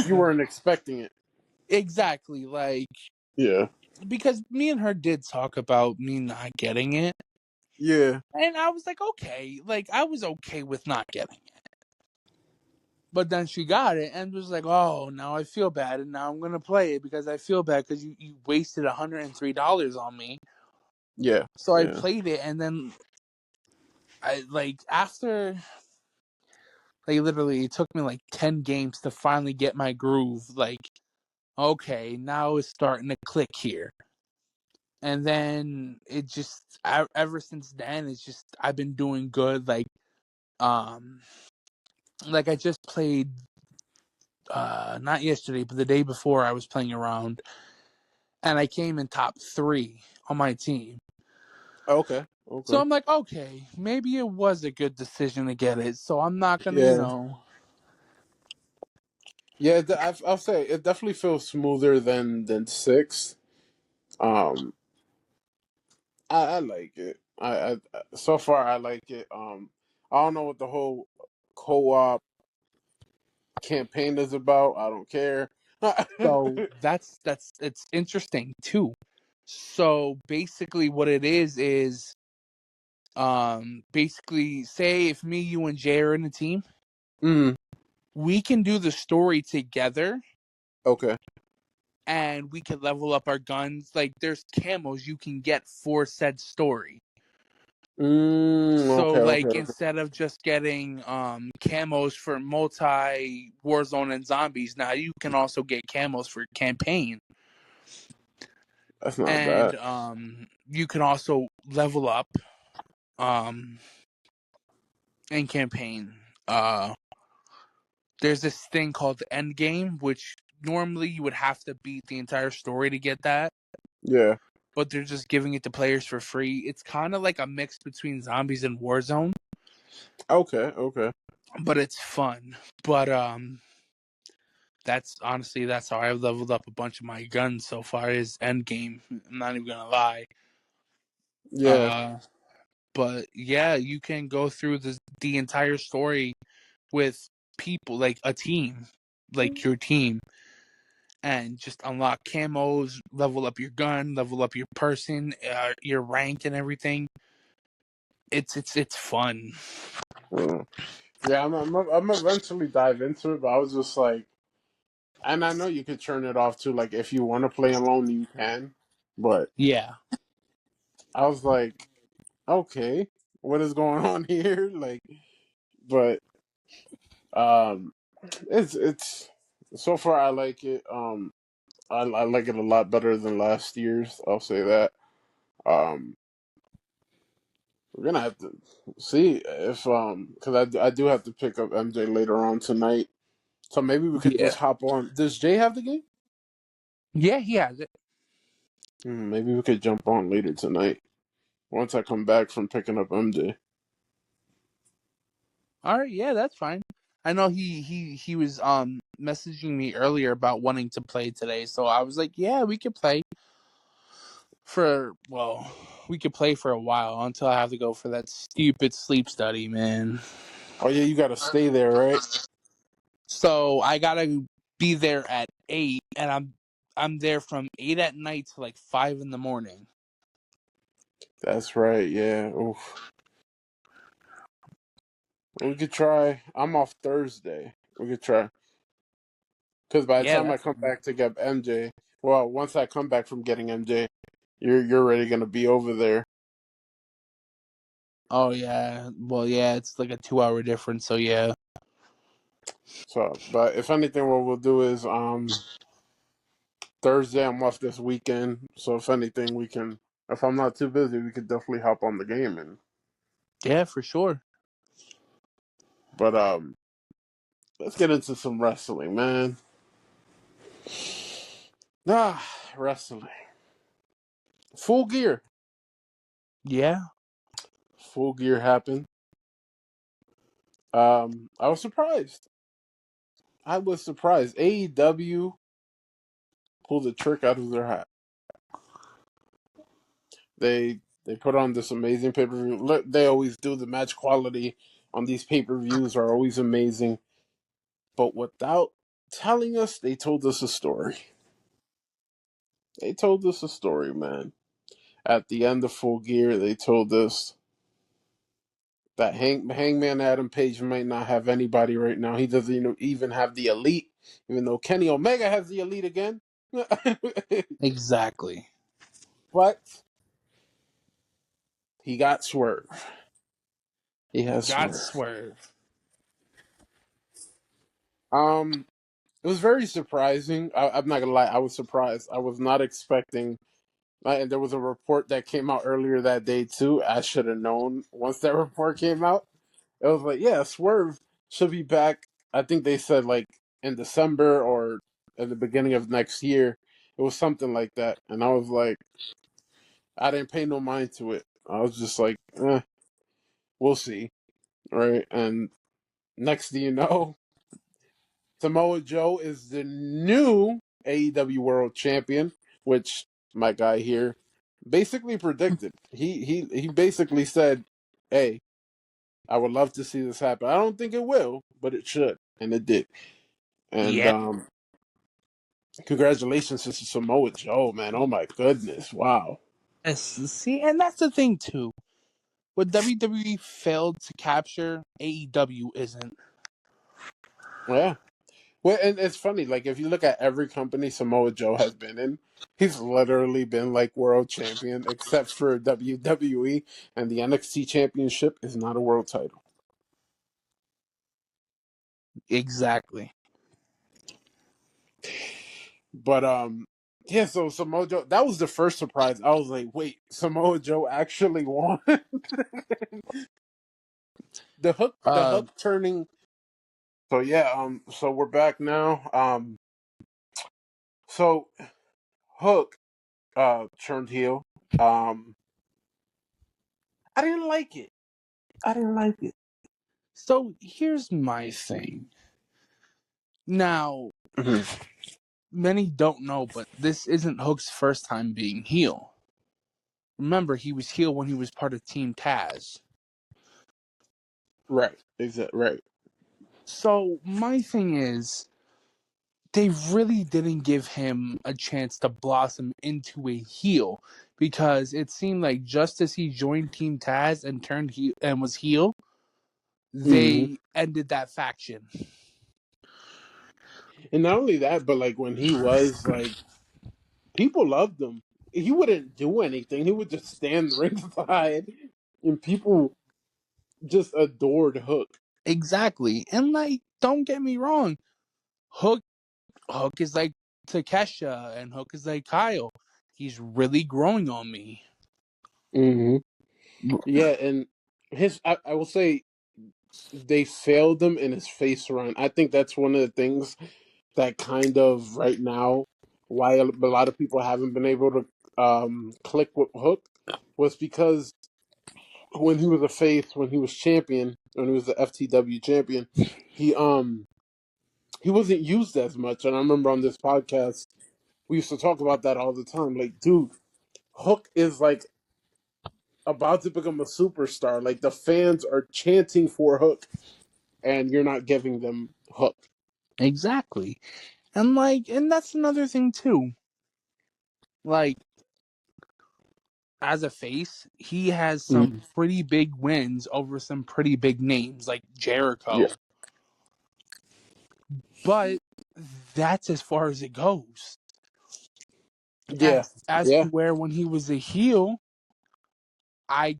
You weren't expecting it. exactly like Yeah. because me and her did talk about me not getting it, Yeah. And I was like, okay, like I was okay with not getting it. But then she got it and was like, oh, now I feel bad, and now I'm gonna play it because I feel bad because you wasted $103 on me. Yeah. So I Yeah. played it, and then I like after like literally it took me like 10 games to finally get my groove. Like, okay, now it's starting to click here. And then it just ever since then it's just I've been doing good. Um like I just played not yesterday but the day before I was playing around and I came in top 3 on my team. Okay. So Okay. I'm like, okay, maybe it was a good decision to get it. So I'm not gonna, Yeah. Yeah. I'll say it definitely feels smoother than six. Um, I like it. I so far I like it. I don't know what the whole co-op campaign is about. I don't care. So that's it's interesting too. So basically what it is basically say if me, you and Jay are in a team, mm, we can do the story together okay. and we can level up our guns. Like there's camos you can get for said story. So Okay. Okay. like Okay. instead of just getting camos for multi Warzone and zombies, now you can also get camos for campaign. That's not And bad. you can also level up um in campaign. There's this thing called the end game, which normally you would have to beat the entire story to get that, Yeah. but they're just giving it to players for free. It's kind of like a mix between zombies and Warzone, Okay. Okay. but it's fun. But that's honestly that's how I've leveled up a bunch of my guns so far is end game. I'm not even gonna lie. Yeah. Uh, but yeah, you can go through the entire story with people like a team, like your team, and just unlock camos, level up your gun, level up your person, your rank, and everything. It's fun. Mm. Yeah. I'm eventually dive into it, but I was just like, and I know you could turn it off too. Like if you want to play alone, you can. But Yeah, I was like, okay, what is going on here? Like, but um, it's so far I like it. I like it a lot better than last year's. I'll say that. Um, we're gonna have to see if because I do have to pick up MJ later on tonight. So maybe we could just yeah, hop on. Does Jay have the game? yeah. He has it. Maybe we could jump on later tonight once I come back from picking up MJ. All right, yeah, that's fine. I know he was messaging me earlier about wanting to play today, so I was like, yeah, we could play we could play for a while until I have to go for that stupid sleep study, man. Oh yeah, you got to stay there, right? So I gotta be there at 8, and I'm there from 8 at night to like 5 in the morning. That's right. Yeah. Oof. We could try. I'm off Thursday. We could try because by the Yeah, time I that's come fine. back to get MJ, well, once I come back from getting MJ, you're already gonna be over there. Oh yeah, well yeah, it's like a 2 hour difference. So yeah, So, but if anything, what we'll do is Thursday I'm off this weekend. So if anything, we can. If I'm not too busy, we could definitely hop on the game and. yeah, for sure. But let's get into some wrestling, man. Ah, wrestling. Full Gear. Yeah, Full Gear happened. I was surprised. I was surprised. AEW pulled a trick out of their hat. They put on this amazing pay per view. They always do. The match quality on these pay per views are always amazing. But without telling us, they told us a story. They told us a story, man. At the end of Full Gear, they told us. that Hangman Adam Page might not have anybody right now. He doesn't even have the Elite, even though Kenny Omega has the Elite again. Exactly. But he got Swerve. He has Got Swerve. Swerve. It was very surprising. I'm not gonna lie, I was surprised. I was not expecting. And there was a report that came out earlier that day too. I should have known once that report came out. It was like, yeah, Swerve should be back. I think they said like in December or at the beginning of next year. It was something like that, and I was like, I didn't pay no mind to it. I was just like, we'll see, right? And next thing you know, Samoa Joe is the new AEW World Champion, which my guy here basically predicted. He basically said, "Hey, I would love to see this happen. I don't think it will, but it should," and it did. And Yeah. congratulations to Samoa Joe, man! Oh my goodness, wow. Yes, see, and that's the thing too. What WWE failed to capture, AEW isn't. Yeah. Well, and it's funny, like if you look at every company Samoa Joe has been in, he's literally been like world champion, except for WWE, and the NXT championship is not a world title. Exactly. But yeah, so Samoa Joe, that was the first surprise. I was like, wait, Samoa Joe actually won. The Uh, hook turning. So yeah, so we're back now. So Hook turned heel. Um I didn't like it. I didn't like it. so here's my thing. Now, Mhm. many don't know, but this isn't Hook's first time being heel. Remember, he was heel when he was part of Team Taz. Right. Exactly. Right. So my thing is, they really didn't give him a chance to blossom into a heel because it seemed like just as he joined Team Taz and turned heel and was heel, Hmm. they ended that faction. And not only that, but like when he was like, people loved him. He wouldn't do anything. He would just stand ringside, and people just adored Hook. Exactly. And like, don't get me wrong, Hook Hook is like Takesha and Hook is like Kyle. He's really growing on me. Hmm. Yeah, and I will say they failed him in his face run. I think that's one of the things that kind of right now why a lot of people haven't been able to click with Hook was because when he was a face, when he was champion, when he was the FTW champion, he um he wasn't used as much. And I remember on this podcast we used to talk about that all the time. Like, dude, Hook is like about to become a superstar. Like the fans are chanting for Hook, and you're not giving them Hook. Exactly. And that's another thing too. Like, as a face, he has some Mm. pretty big wins over some pretty big names like Yeah, Jericho. But that's as far as it goes. yeah, As to yeah. where when he was a heel, I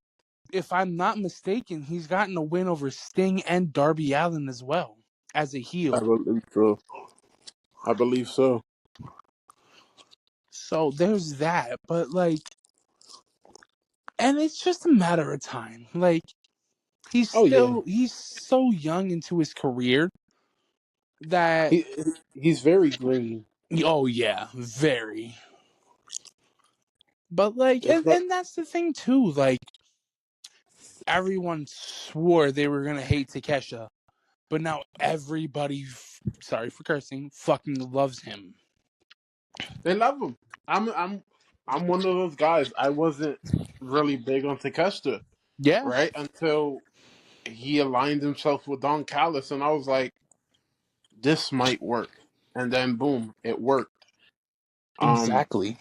if I'm not mistaken, he's gotten a win over Sting and Darby Allin as well as a I heel. believe so. I believe so. So there's that. But like, and it's just a matter of time. Like, Oh yeah, he's so young into his career that he he's very green. oh yeah, very. But like, It's not. and that's the thing too. Like, everyone swore they were gonna hate Takesha, but now everybody, sorry for cursing, fucking loves him. They love him. I'm one of those guys. I wasn't really big on Takeshita, Yeah, right, until he aligned himself with Don Callis, and I was like, this might work. And then boom, it worked. Um, exactly.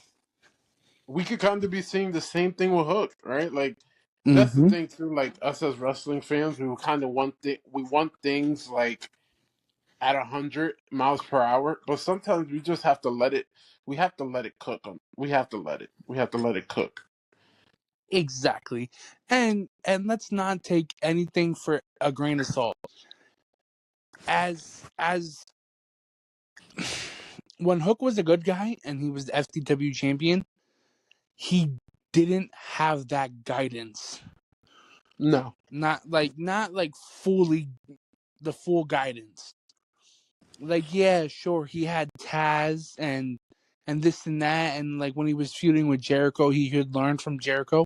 we could kind of be seeing the same thing with Hook, right? Like that's the Mm-hmm. thing too. Like us as wrestling fans, we kind of we want things like at 100 miles per hour, but sometimes we just have to let it. We have to let it cook. We have to let it. We have to let it cook. Exactly. And let's not take anything for a grain of salt. As when Hook was a good guy and he was the FTW champion, he didn't have that guidance. No. Not like fully the full guidance. Like, yeah, sure, he had Taz and this and that, and like when he was feuding with Jericho, he could learn from Jericho.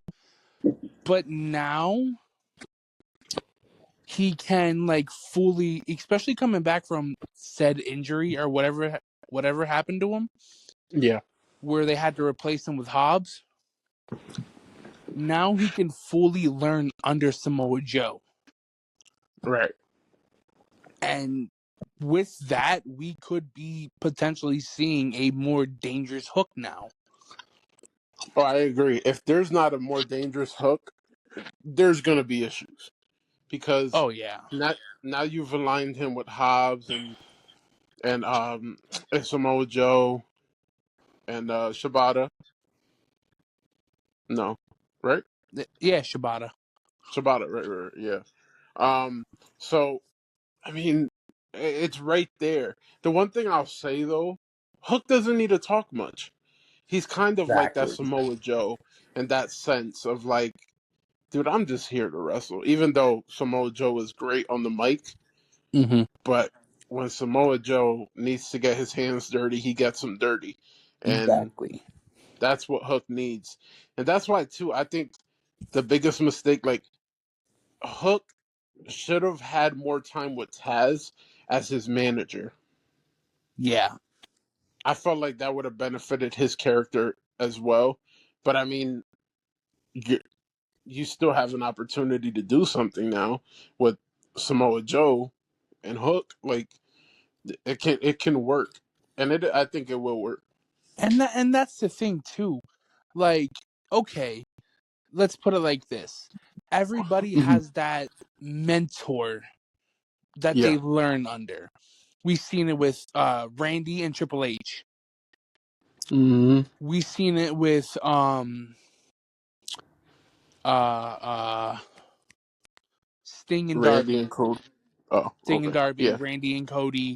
But now he can like fully, especially coming back from said injury or whatever happened to him, Yeah. where they had to replace him with Hobbs. Now he can fully learn under Samoa Joe. Right. And with that, we could be potentially seeing a more dangerous Hook now. Oh, I agree. If there's not a more dangerous Hook, there's gonna be issues because Oh yeah. now you've aligned him with Hobbs and Samoa Joe and Shibata. No, right? Yeah, Shibata. Shibata, right, yeah. Um, so I mean, it's right there. The one thing I'll say though, Hook doesn't need to talk much. He's kind of like that Exactly. Samoa Joe in that sense of like, dude, I'm just here to wrestle. Even though Samoa Joe is great on the mic, Mm-hmm. but when Samoa Joe needs to get his hands dirty, he gets them dirty. And Exactly. that's what Hook needs. And that's why too, I think the biggest mistake, like Hook should have had more time with Taz as his manager. Yeah. I felt like that would have benefited his character as well. But I mean, you, you still have an opportunity to do something now with Samoa Joe and Hook. Like it can work, and I think it will work. And that's the thing too. Like, okay, let's put it like this. Everybody Mhm. has that mentor that Yeah. they learn under. We've seen it with Randy and Triple H. Hmm. We've seen it with uh Sting and Randy Darby. and Cody. Oh, Sting and okay. Darby, Yeah. Randy and Cody,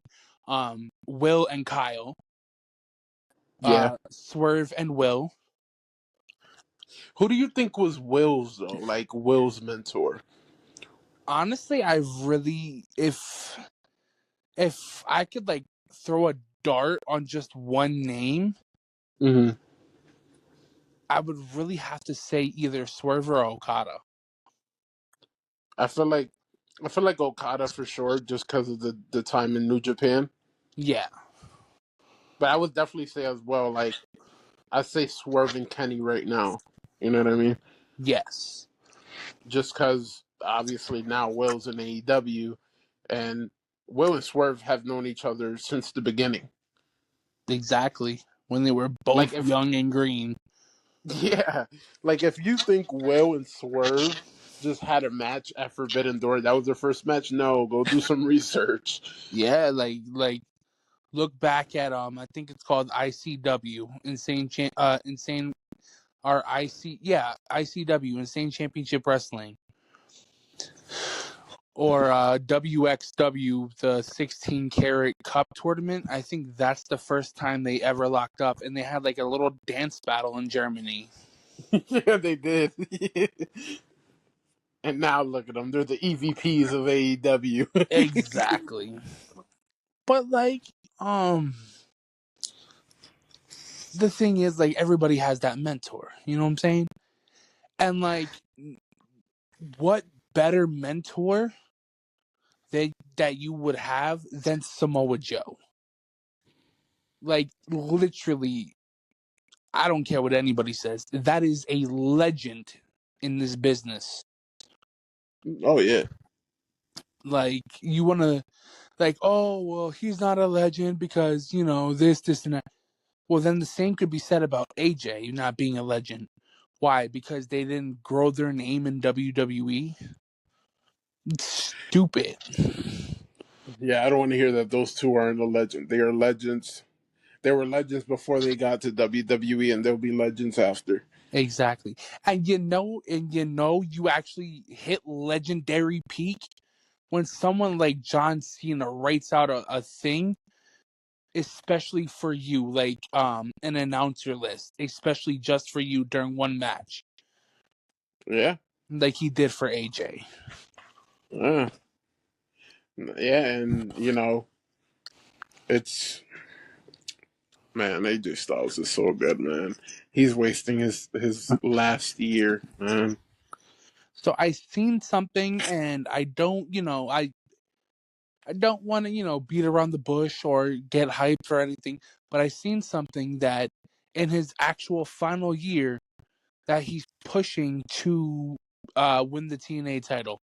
Will and Kyle, Yeah. Swerve and Will. Who do you think was Will's though? Like Will's mentor? Honestly, I really if I could like throw a dart on just one name, Hmm. I would really have to say either Swerve or Okada. I feel like I feel like Okada for sure, just because of the time in New Japan. Yeah. But I would definitely say as well, like I say Swerve and Kenny right now. You know what I mean? Yes. Just because obviously now Will's in AEW, and Will and Swerve have known each other since the beginning. Exactly. When they were Like both if young and green. yeah, like if you think Will and Swerve just had a match at Forbidden Door, that was their first match. No, go do some research. Yeah, like look back at I think it's called ICW, Insane or ICW, Insane Championship Wrestling. Or WXW, the 16 karat cup tournament. I think that's the first time they ever locked up, and they had like a little dance battle in Germany. Yeah, they did. And now look at them; they're the EVPs of AEW. Exactly. But like, the thing is, like, everybody has that mentor. You know what I'm saying? And like, what better mentor that you would have than Samoa Joe? Like, literally, I don't care what anybody says. That is a legend in this business. Oh yeah. Like, you want to, like, oh, well, he's not a legend because, this, and that. Well, then the same could be said about AJ not being a legend. Why? Because they didn't grow their name in WWE? Stupid. Yeah, I don't want to hear that those two aren't a legend. They are legends. They were legends before they got to WWE, and they'll be legends after. Exactly. You actually hit legendary peak when someone like John Cena writes out a thing, especially for you, like an announcer list, especially just for you during one match, Yeah, like he did for AJ. yeah, yeah, and it's man, AJ Styles is so good, man. He's wasting his last year, man. So I seen something, and I don't want to beat around the bush or get hyped or anything, but I seen something that in his actual final year that he's pushing to win the TNA title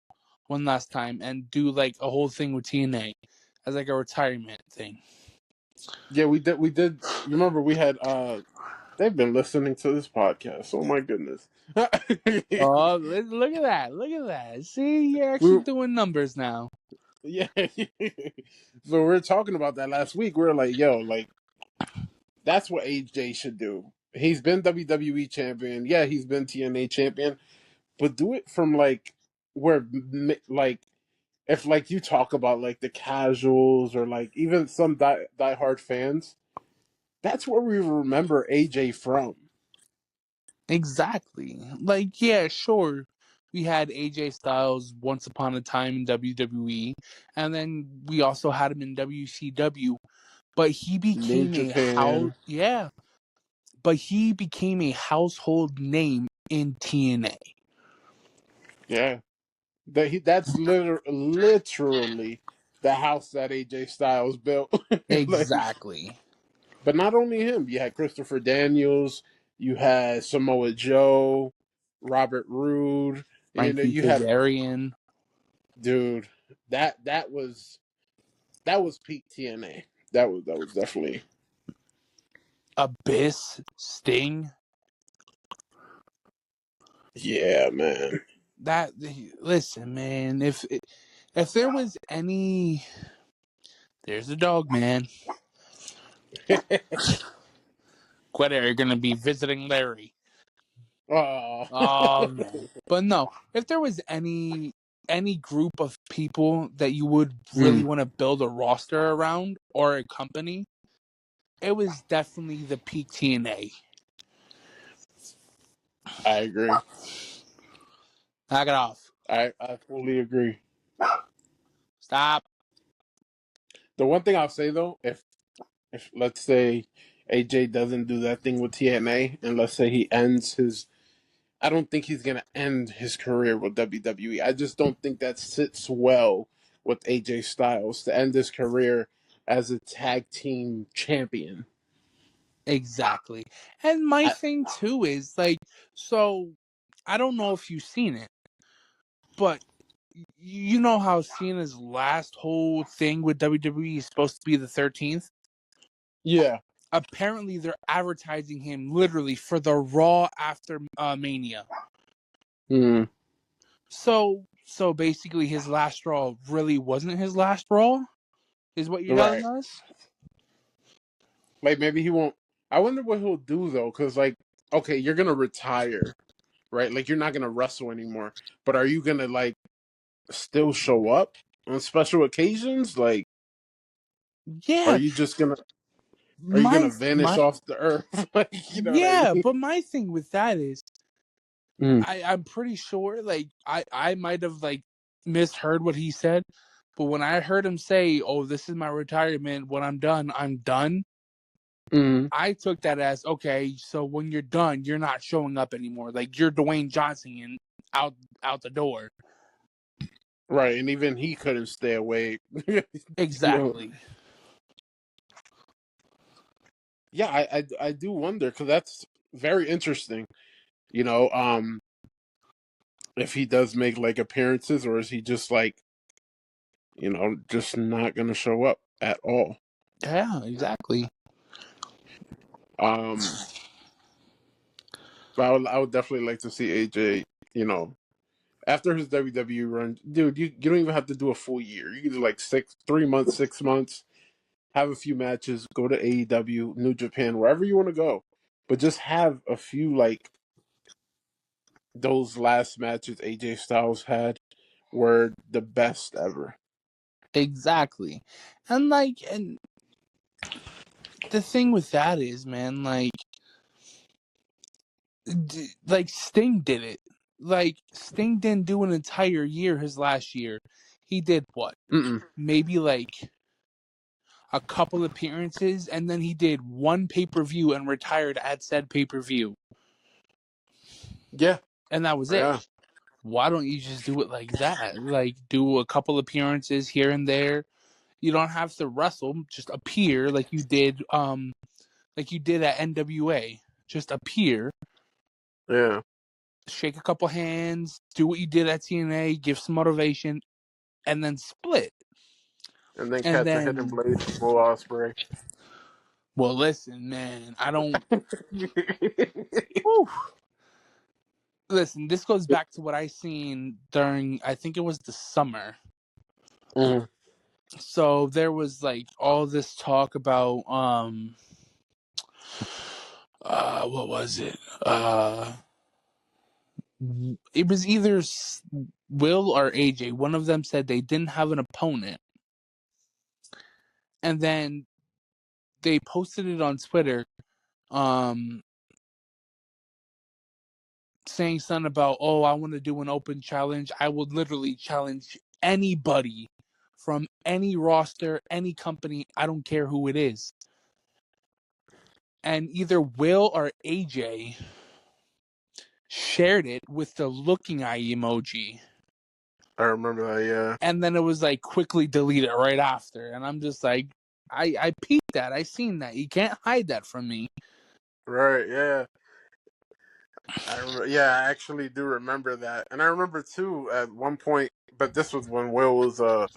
one last time and do like a whole thing with TNA as like a retirement thing. Yeah, we did. We did. You remember we had? They've been listening to this podcast. Oh my goodness. Oh, look at that! Look at that! See, you're we actually were, doing numbers now. yeah. So we were talking about that last week. We were like, yo, like that's what AJ should do. He's been WWE champion. Yeah, he's been TNA champion, but do it from like where like if like you talk about like the casuals or like even some diehard fans, that's where we remember AJ from. Exactly. Like, yeah, sure. We had AJ Styles once upon a time in WWE, and then we also had him in WCW. But he New became a Japan. he became a household name in TNA. Yeah. That's literally the house that AJ Styles built. Like, Exactly. but not only him, you had Christopher Daniels, you had Samoa Joe, Robert Roode, Frankie you had Kazarian, dude, that was peak TNA. That was definitely Abyss, Sting. yeah, man. That listen, man. If there was any, there's a dog, man. Quitter, you're gonna be visiting Larry. Oh, Oh man. But no, if there was any group of people that you would really mm, want to build a roster around or a company, it was definitely the peak TNA. I agree. Knock it off. I fully agree. Stop. The one thing I'll say though, if let's say AJ doesn't do that thing with TNA, and let's say he ends his, I don't think he's gonna end his career with WWE. I just don't think that sits well with AJ Styles to end his career as a tag team champion. Exactly. And my I, thing too is like, so I don't know if you've seen it, but you know how Cena's last whole thing with WWE is supposed to be the 13th? yeah, Apparently, they're advertising him literally for the Raw after Mania. mm, So basically, his last Raw really wasn't his last Raw, is what you're telling right. us? Like maybe he won't. I wonder what he'll do though, because like, okay, you're gonna retire, right? Like you're not gonna wrestle anymore, but are you gonna like still show up on special occasions? Like, are Yeah, you just gonna are you my gonna vanish my off the earth? Like, you know what I yeah, mean? but my thing with that is, Mm, I'm pretty sure like I might have like misheard what he said, but when I heard him say, "Oh, this is my retirement. When I'm done, I'm done." mm, I took that as okay. So when you're done, you're not showing up anymore. Like you're Dwayne Johnson and out the door. right, and even he couldn't stay away. you know, Exactly. yeah, I do wonder because that's very interesting. You know, if he does make like appearances, or is he just like just not gonna show up at all? Yeah, exactly. Um, But I would definitely like to see AJ. You know, after his WWE run, dude, you don't even have to do a full year. You can do like 3 months, 6 months, have a few matches, go to AEW, New Japan, wherever you want to go, but just have a few like those last matches AJ Styles had were the best ever. Exactly. And the thing with that is, man, like Sting did it. Like Sting didn't do an entire year his last year. He did what? Mm-mm. Maybe like a couple appearances, and then he did one pay-per-view and retired at said pay-per-view. Yeah, And that was it. yeah, Why don't you just do it like that? Like do a couple appearances here and there. You don't have to wrestle, just appear like you did at NWA. Just appear, yeah. shake a couple hands, do what you did at TNA, give some motivation, and then split. And then And catch a hidden then, blade from Will Ospreay. well, listen, man, I don't. Whew. Listen, this goes back to what I seen during, I think it was the summer. Mm. So there was like all this talk about, what was it? It was either Will or AJ. One of them said they didn't have an opponent. And then they posted it on Twitter, um, saying something about, oh, I want to do an open challenge. I would literally challenge anybody from any roster, any company. I don't care who it is. And either Will or AJ shared it with the looking eye emoji. I remember that. Yeah. And then it was like quickly deleted right after. And I'm just like, I peeped that. I seen that. You can't hide that from me. Right. Yeah. I remember. Yeah, I actually do remember that, and I remember too at one point. But this was when Will was a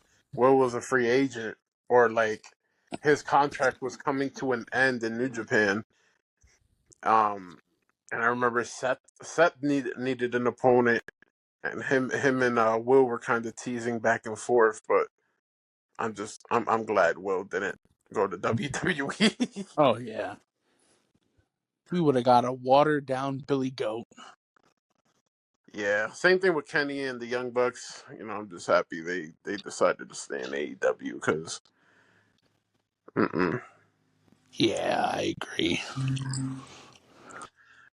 free agent, or like his contract was coming to an end in New Japan. Um, and I remember Seth needed an opponent, and him and Will were kind of teasing back and forth. But I'm glad Will didn't go to WWE. Oh, yeah. We would have got a watered down Billy Goat. Yeah, same thing with Kenny and the Young Bucks. You know, I'm just happy they decided to stay in AEW because, mm-mm. Yeah, I agree.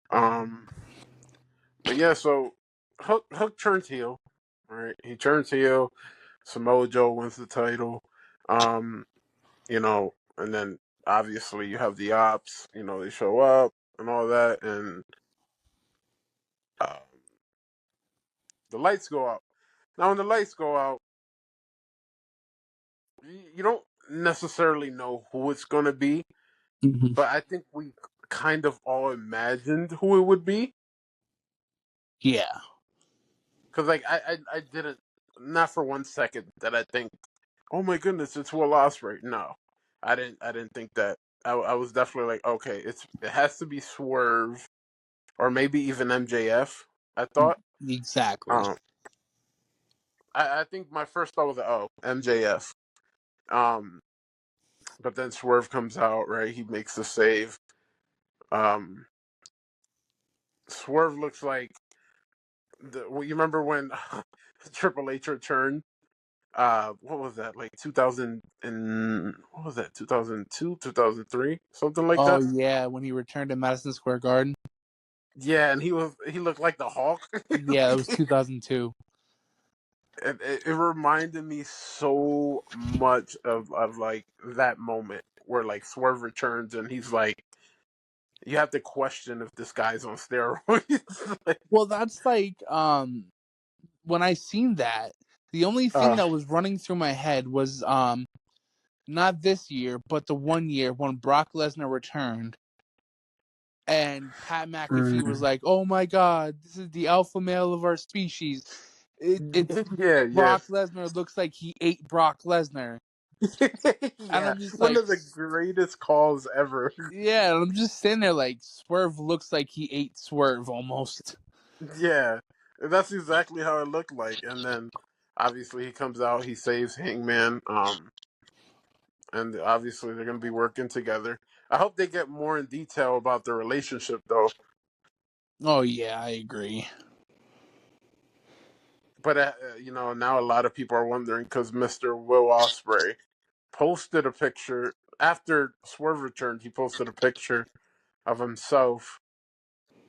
um, but yeah, so Hook turns heel. All right, he turns heel. Samoa Joe wins the title. Um, you know, and then obviously you have the ops. You know, they show up and all that, and um, the lights go out. Now, when the lights go out, you don't necessarily know who it's going to be, Mm-hmm. but I think we kind of all imagined who it would be. Yeah. Because like I didn't, not for 1 second that I think, oh my goodness, it's Will Ospreay. No, I didn't think that. I was definitely like, okay, it has to be Swerve or maybe even MJF. I thought. Exactly. Um, I think my first thought was oh MJF. Um, but then Swerve comes out, right? He makes the save. Um, Swerve looks like well, you remember when Triple H returned? What was that? Like 2000 and what was that? 2002, 2003, something like Oh, that. yeah, when he returned to Madison Square Garden. Yeah, and he looked like the Hulk. Yeah, that was 2002. It reminded me so much of like that moment where like Swerve returns and he's like, you have to question if this guy's on steroids. Like, Well, that's like, when I seen that, the only thing uh, that was running through my head was, not this year, but the one year when Brock Lesnar returned and Pat McAfee was mm. like, "Oh my God, this is the alpha male of our species." It's Yeah, yeah, Brock Lesnar looks like he ate Brock Lesnar. And Yeah, I'm just one like, of the greatest calls ever. yeah, and I'm just sitting there like, Swerve looks like he ate Swerve almost. Yeah, that's exactly how it looked like. And then obviously he comes out, he saves Hangman, and obviously they're gonna be working together. I hope they get more in detail about their relationship though. Oh yeah, I agree. But now a lot of people are wondering because Mr. Will Ospreay posted a picture after Swerve returned. He posted a picture of himself,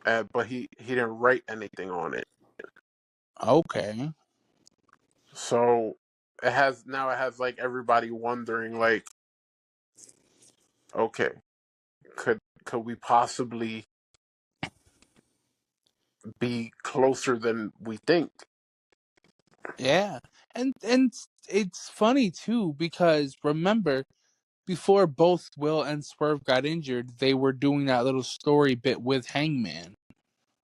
but he didn't write anything on it. Okay. So it has like everybody wondering like, okay, could we possibly be closer than we think? Yeah. And it's funny too because remember before both Will and Swerve got injured, they were doing that little story bit with Hangman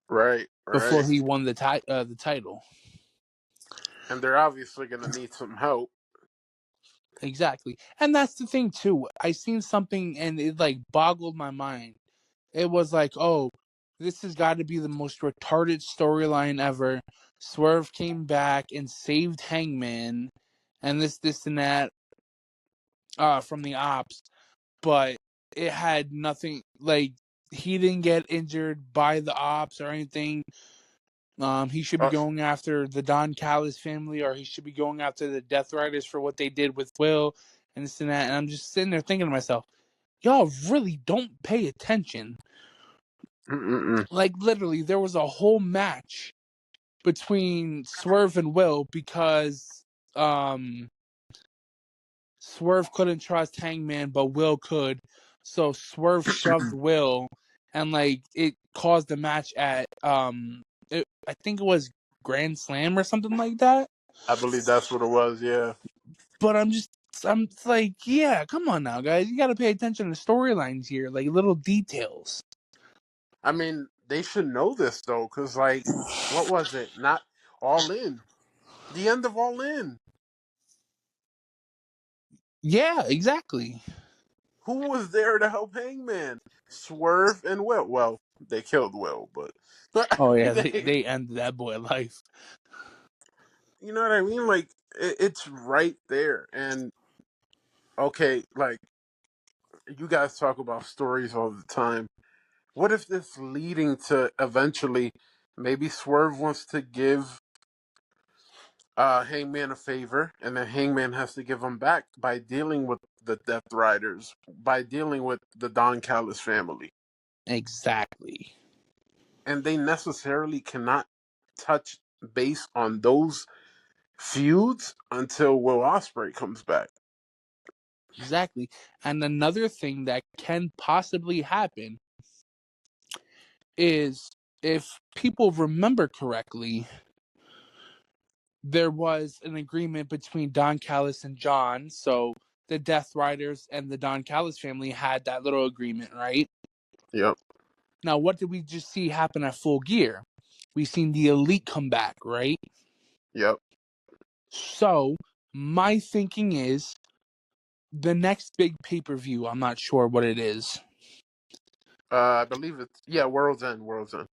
Right, before right. he won the title. And they're obviously gonna need some help. Exactly. And that's the thing too. I seen something and it like boggled my mind. It was like, oh, this has got to be the most retarded storyline ever. Swerve came back and saved Hangman and this and that from the ops, but it had nothing like he didn't get injured by the ops or anything. He should be Uh, going after the Don Callis family, or he should be going after the Death Riders for what they did with Will and this and that. And I'm just sitting there thinking to myself, y'all really don't pay attention. mm-mm-mm. Like literally, there was a whole match between Swerve and Will because um Swerve couldn't trust Hangman, but Will could. So Swerve shoved Will, and like it caused a match at I think it was Grand Slam or something like that. I believe that's what it was. Yeah. But I'm like, yeah, come on now, guys, you got to pay attention to storylines here, like little details. I mean, they should know this though, because like, what was it? Not All In. The end of All In. Yeah, exactly. Who was there to help Hangman? Swerve and Will. Well, they killed Will, but Oh yeah, they, they ended that boy life. you know what I mean? Like, it's right there. And okay, like you guys talk about stories all the time. What if this leading to eventually maybe Swerve wants to give Hangman a favor, and then Hangman has to give him back by dealing with the Death Riders, by dealing with the Don Callis family, Exactly. and they necessarily cannot touch base on those feuds until Will Ospreay comes back. Exactly. And another thing that can possibly happen is if people remember correctly, there was an agreement between Don Callis and John. So the Death Riders and the Don Callis family had that little agreement, right? Yep, Now, what did we just see happen at Full Gear? We seen the Elite come back, right? yep. So my thinking is the next big pay per view. I'm not sure what it is. I believe it's World's End. World's End.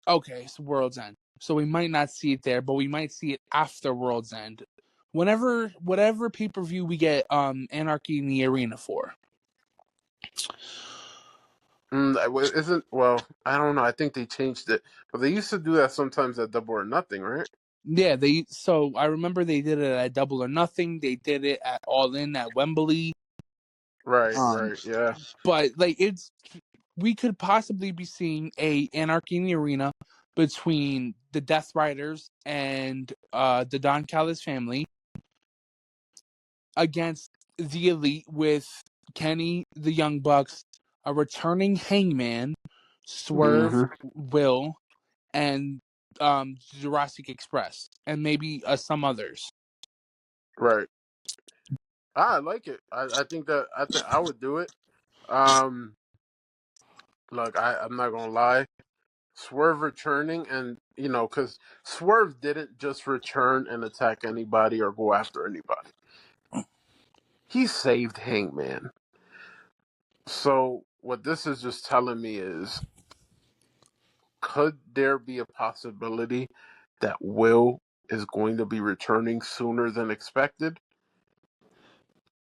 Okay, it's World's End. So we might not see it there, but we might see it after World's End. Whatever pay per view we get Anarchy in the Arena for. Isn't well? I don't know. I think they changed it, but they used to do that sometimes at Double or Nothing, right? Yeah, they so I remember they did it at Double or Nothing. They did it at All In at Wembley. Right, Um right, yeah, but like it's we could possibly be seeing a Anarchy in the Arena between the Death Riders and the Don Callis family against the Elite with Kenny, the Young Bucks, a returning Hangman, Swerve, hmm Will, and Jurassic Express, and maybe some others. right. I like it. I think that I would do it. Um, Look, I'm not gonna lie. Swerve returning, and because Swerve didn't just return and attack anybody or go after anybody. he saved Hangman. So what this is just telling me is, could there be a possibility that Will is going to be returning sooner than expected?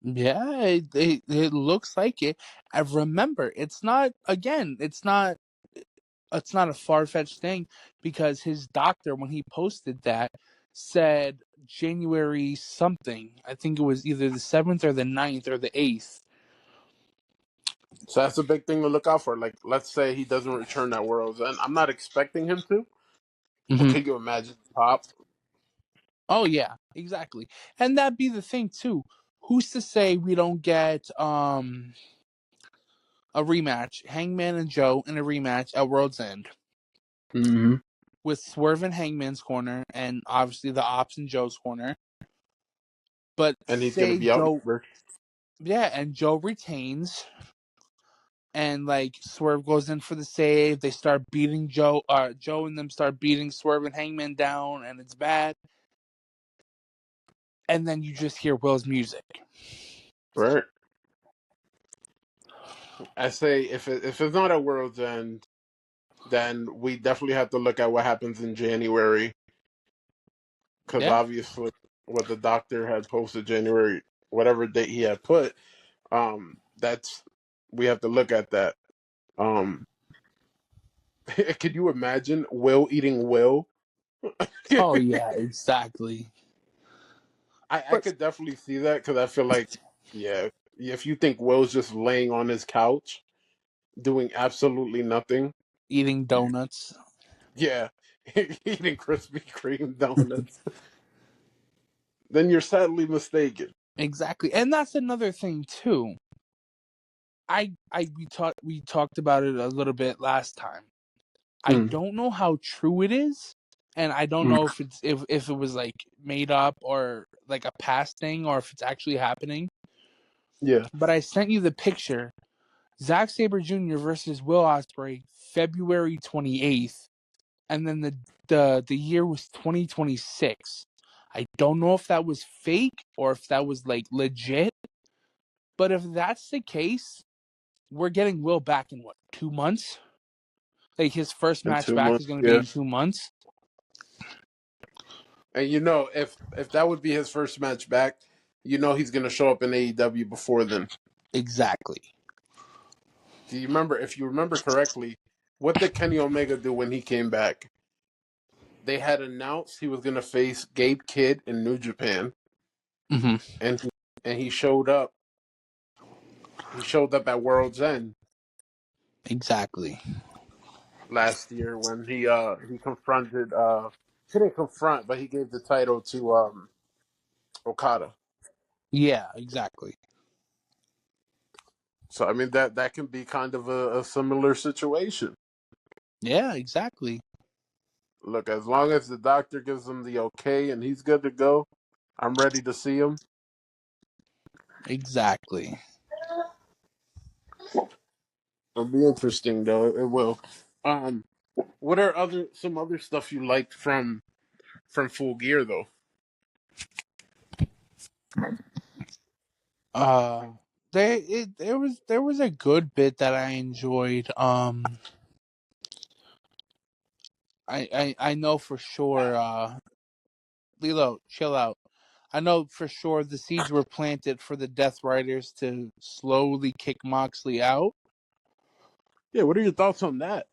Yeah, it looks like it. I remember, it's not a far fetched thing, because his doctor, when he posted that, said January something. I think it was either the 7th or the 9th or the 8th. So that's a big thing to look out for. Like, let's say he doesn't return at Worlds, and I'm not expecting him to, but Mm-hmm. can you imagine Pop? Oh yeah, exactly. And that'd be the thing too. Who's to say we don't get a rematch, Hangman and Joe in a rematch at World's End, Mm-hmm. with Swerve in Hangman's corner and obviously the Ops in Joe's corner. But And he's going to say be Joe, outnumbered. yeah, and Joe retains, and like Swerve goes in for the save. They start beating Joe. Joe and them start beating Swerve and Hangman down, and it's bad. And then you just hear Will's music. Right. I say if it's not at World's End, then we definitely have to look at what happens in January, because Yeah. obviously what the doctor had posted January, whatever date he had put, that's we have to look at that. Um, could you imagine Will eating Will? Oh yeah, exactly. I But could definitely see that because I feel like, yeah, if you think Will's just laying on his couch doing absolutely nothing, eating donuts. yeah, eating Krispy Kreme donuts, then you're sadly mistaken. Exactly. And that's another thing too. We talked about it a little bit last time. I Mm, don't know how true it is, and I don't mm, know if it was like made up or like a past thing or if it's actually happening. yeah, But I sent you the picture. Zack Sabre Jr. versus Will Ospreay, February 28th, and then the year was 2026. I don't know if that was fake or if that was like legit, but if that's the case, we're getting Will back in what, 2 months? Like his first in match two back months, is going to be yeah. in 2 months. And if that would be his first match back, he's gonna show up in AEW before then. Exactly. Do you remember? If you remember correctly, what did Kenny Omega do when he came back? They had announced he was gonna face Gabe Kidd in New Japan, Hmm. and he showed up. He showed up at World's End Exactly. last year when he confronted he didn't confront, but he gave the title to Okada. Yeah, exactly. So I mean that can be kind of a similar situation. Yeah, exactly. Look, as long as the doctor gives him the okay and he's good to go, I'm ready to see him. Exactly. It'll be interesting though. It will. Um, what are some other stuff you liked from Full Gear though? Uh there was a good bit that I enjoyed. I know for sure Lilo, chill out. I know for sure the seeds were planted for the Death Riders to slowly kick Moxley out. Yeah, what are your thoughts on that?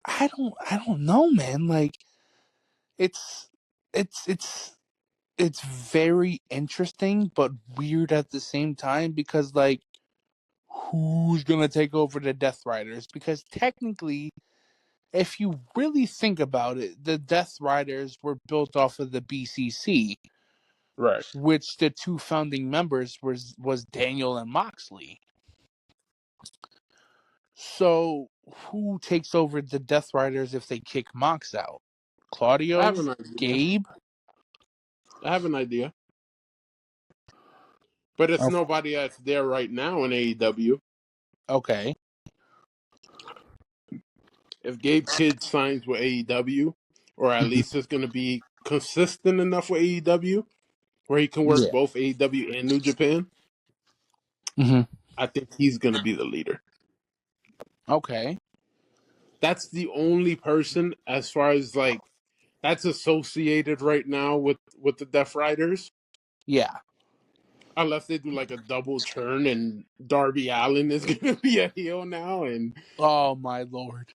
I don't know, man. Like it's it's it's it's very interesting but weird at the same time, because like who's gonna take over the Death Riders? Because technically, if you really think about it, the Death Riders were built off of the BCC, Right. which the two founding members was Daniel and Moxley. So who takes over the Death Riders if they kick Mox out? I have Claudio? an idea. Gabe? I have an idea. But it's Oh, nobody that's there right now in AEW. okay. If Gabe Kidd signs with AEW, or at Mhm. least is going to be consistent enough with AEW, where he can work Yeah. both AEW and New Japan, Mm-hmm. I think he's gonna be the leader. Okay. That's the only person as far as like that's associated right now with the Death Riders. Yeah. Unless they do like a double turn and Darby Allin is gonna be a heel now, and Oh my lord.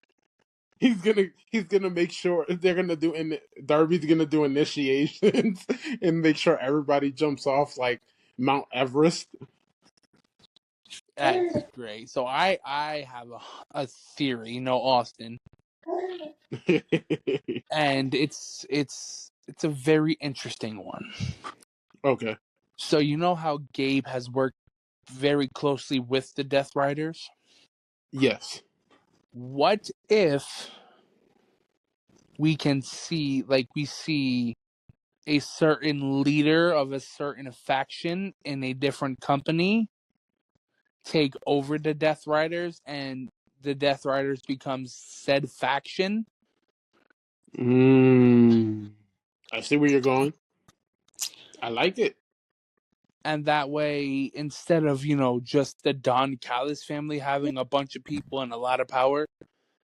he's gonna make sure they're gonna do and Darby's gonna do initiations and make sure everybody jumps off like Mount Everest. That's great. So I have a theory, Austin, and it's a very interesting one. Okay. So you know how Gabe has worked very closely with the Death Riders? Yes. What if we see a certain leader of a certain faction in a different company take over the Death Riders and the Death Riders becomes said faction? I see where you're going. I like it. And that way, instead of, just the Don Callis family having a bunch of people and a lot of power,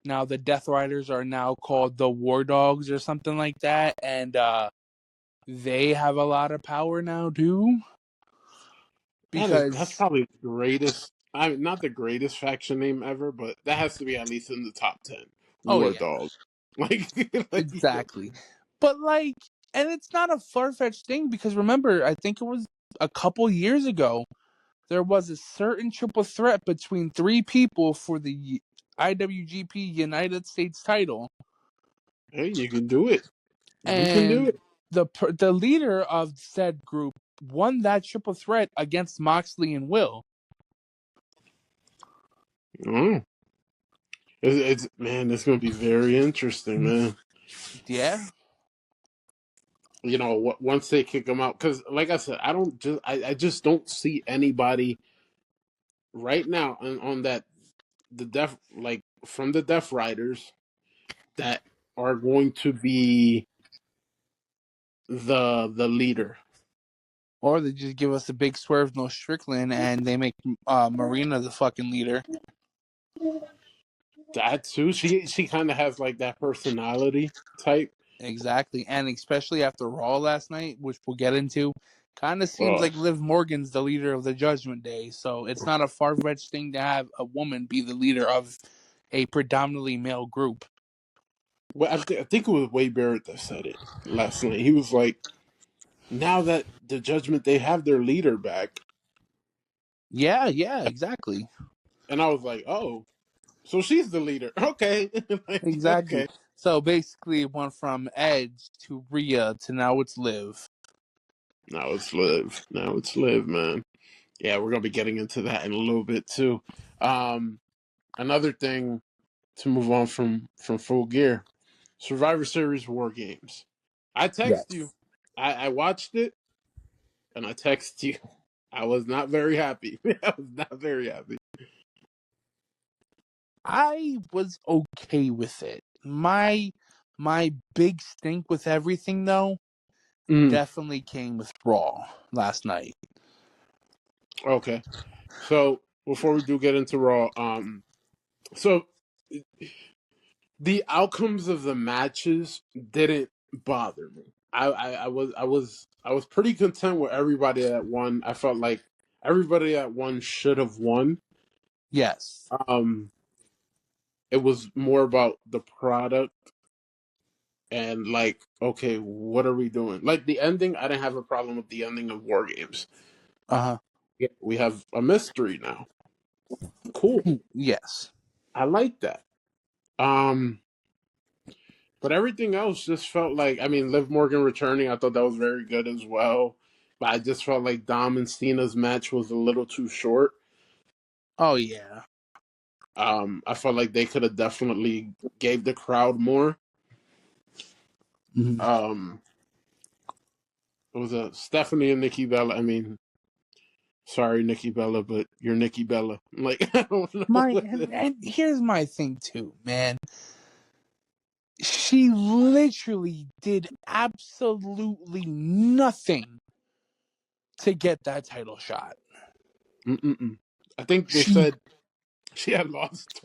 now the Death Riders are now called the War Dogs or something like that. And they have a lot of power now, too. That's Because, probably the greatest. I mean, not the greatest faction name ever, but that has to be at least in the top 10. oh, War yeah, Dog. Like, exactly. But, and it's not a far fetched thing because remember, I think it was a couple years ago, there was a certain triple threat between three people for the IWGP United States title, hey, you can do it. You can do and it. the leader of said group won that triple threat against Moxley and Will. Mm. It's man, it's gonna be very interesting, man. Yeah. Once they kick them out, because like I said, I just don't see anybody right now on that the deaf like from the Deaf Riders that are going to be the leader. Or they just give us a big Swerve, no Strickland, and they make Marina the fucking leader. That too. She kind of has like that personality type. Exactly. And especially after Raw last night, which we'll get into, kind of seems Oh, like Liv Morgan's the leader of the Judgment Day. So it's not a far fetched thing to have a woman be the leader of a predominantly male group. well, I think it was Wade Barrett that said it last night. He was like, now that the Judgment they have their leader back, Yeah, exactly. and I was like, oh, so she's the leader. Okay, like, Exactly. okay. So basically, it went from Edge to Rhea to now it's Liv. Now it's Liv. Now it's Liv, man. Yeah, we're gonna be getting into that in a little bit too. Um, Another thing to move on from Full Gear, Survivor Series War Games. I text you. Yes. I watched it and I text you. I was not very happy. I was not very happy. I was okay with it. My big stink with everything though Mm, definitely came with Raw last night. okay. So before we do get into Raw, so the outcomes of the matches didn't bother me. I was pretty content with everybody that won. I felt like everybody that won should have won. Yes. Um, it was more about the product and like, okay, what are we doing? Like the ending, I didn't have a problem with the ending of War Games. Uh Yeah, we have a mystery now. Cool. huh. Yes. I like that. Um, but everything else just felt like, I mean, Liv Morgan returning, I thought that was very good as well. But I just felt like Dom and Cena's match was a little too short. Oh yeah. I felt like they could have definitely gave the crowd more. Mhm. Um, it was a Stephanie and Nikki Bella. I mean, sorry, Nikki Bella, but you're Nikki Bella. Like, I don't know. My and here's my thing too, man. She literally did absolutely nothing to get that title shot. Mm-mm-mm. I think they She said she had lost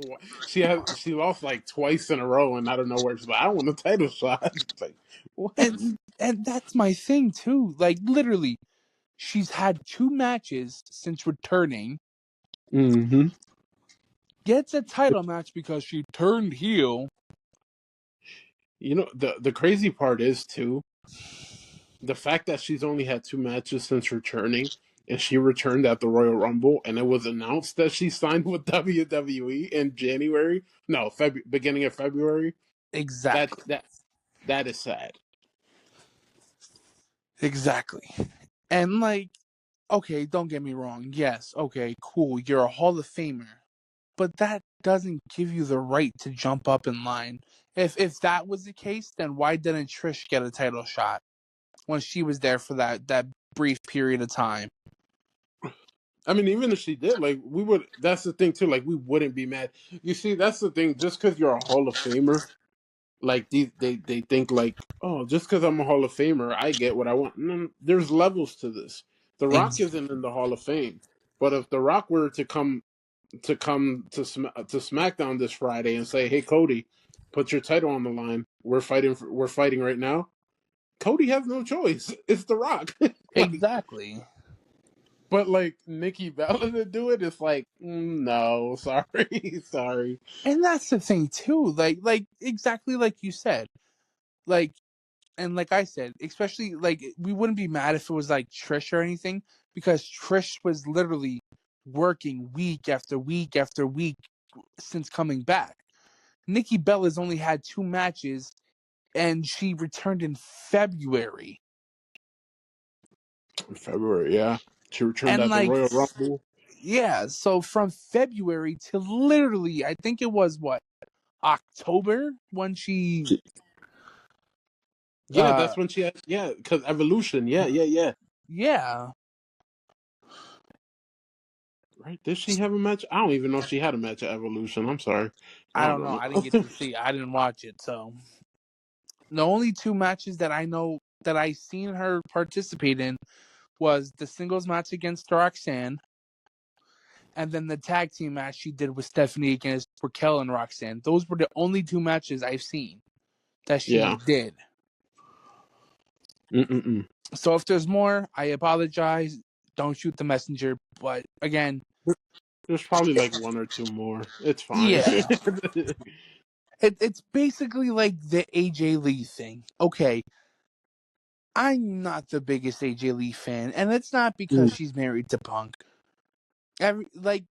she lost like twice in a row, and out of nowhere she's like, I want a title shot. It's like, what? and that's my thing too. Like literally, she's had 2 matches since returning. Mm-hmm. Gets a title match because she turned heel. You know, the crazy part is too the fact that she's only had 2 matches since returning, and she returned at the Royal Rumble, and it was announced that she signed with WWE in January. No, beginning of February. That Exactly. that that is sad. Exactly. And like, okay, don't get me wrong. Yes, okay, cool. You're a Hall of Famer. But that doesn't give you the right to jump up in line. If that was the case, then why didn't Trish get a title shot when she was there for that brief period of time? I mean, even if she did, like we would. That's the thing too. Like we wouldn't be mad. You see, that's the thing. Just because you're a Hall of Famer, like they think like, oh, just because I'm a Hall of Famer, I get what I want. No, there's levels to this. The Rock Ex- isn't in the Hall of Fame, but if The Rock were to come to SmackDown this Friday and say, "Hey, Cody, put your title on the line. We're fighting right now." Cody has no choice. It's The Rock. Like, exactly. but like Nikki Bella to do it, it's like, no, sorry, sorry. And that's the thing too. Like exactly like you said. Like and like I said, especially like we wouldn't be mad if it was like Trish or anything because Trish was literally working week after week after week since coming back. Nikki Bella's only had 2 matches and she returned in February. In February, yeah, she returned And at the like Royal Rumble. yeah, so from February to literally I think it was what October when she Yeah, uh that's when she had. Yeah, because Evolution. Yeah, yeah, yeah. yeah, Right? Did she have a match? I don't even know if she had a match at Evolution. I'm sorry, I I don't don't know. I didn't get know. to see. I didn't watch it. So the only 2 matches that I know that I seen her participate in was the singles match against Roxanne, and then the tag team match she did with Stephanie against Raquel and Roxanne. Those were the only 2 matches I've seen that she Yeah. did. Mm-mm-mm. So if there's more, I apologize. Don't shoot the messenger. But again, There's probably like one or two more. It's fine. yeah, it's basically like the AJ Lee thing. Okay, I'm not the biggest AJ Lee fan, and it's not because Mm. she's married to Punk. Like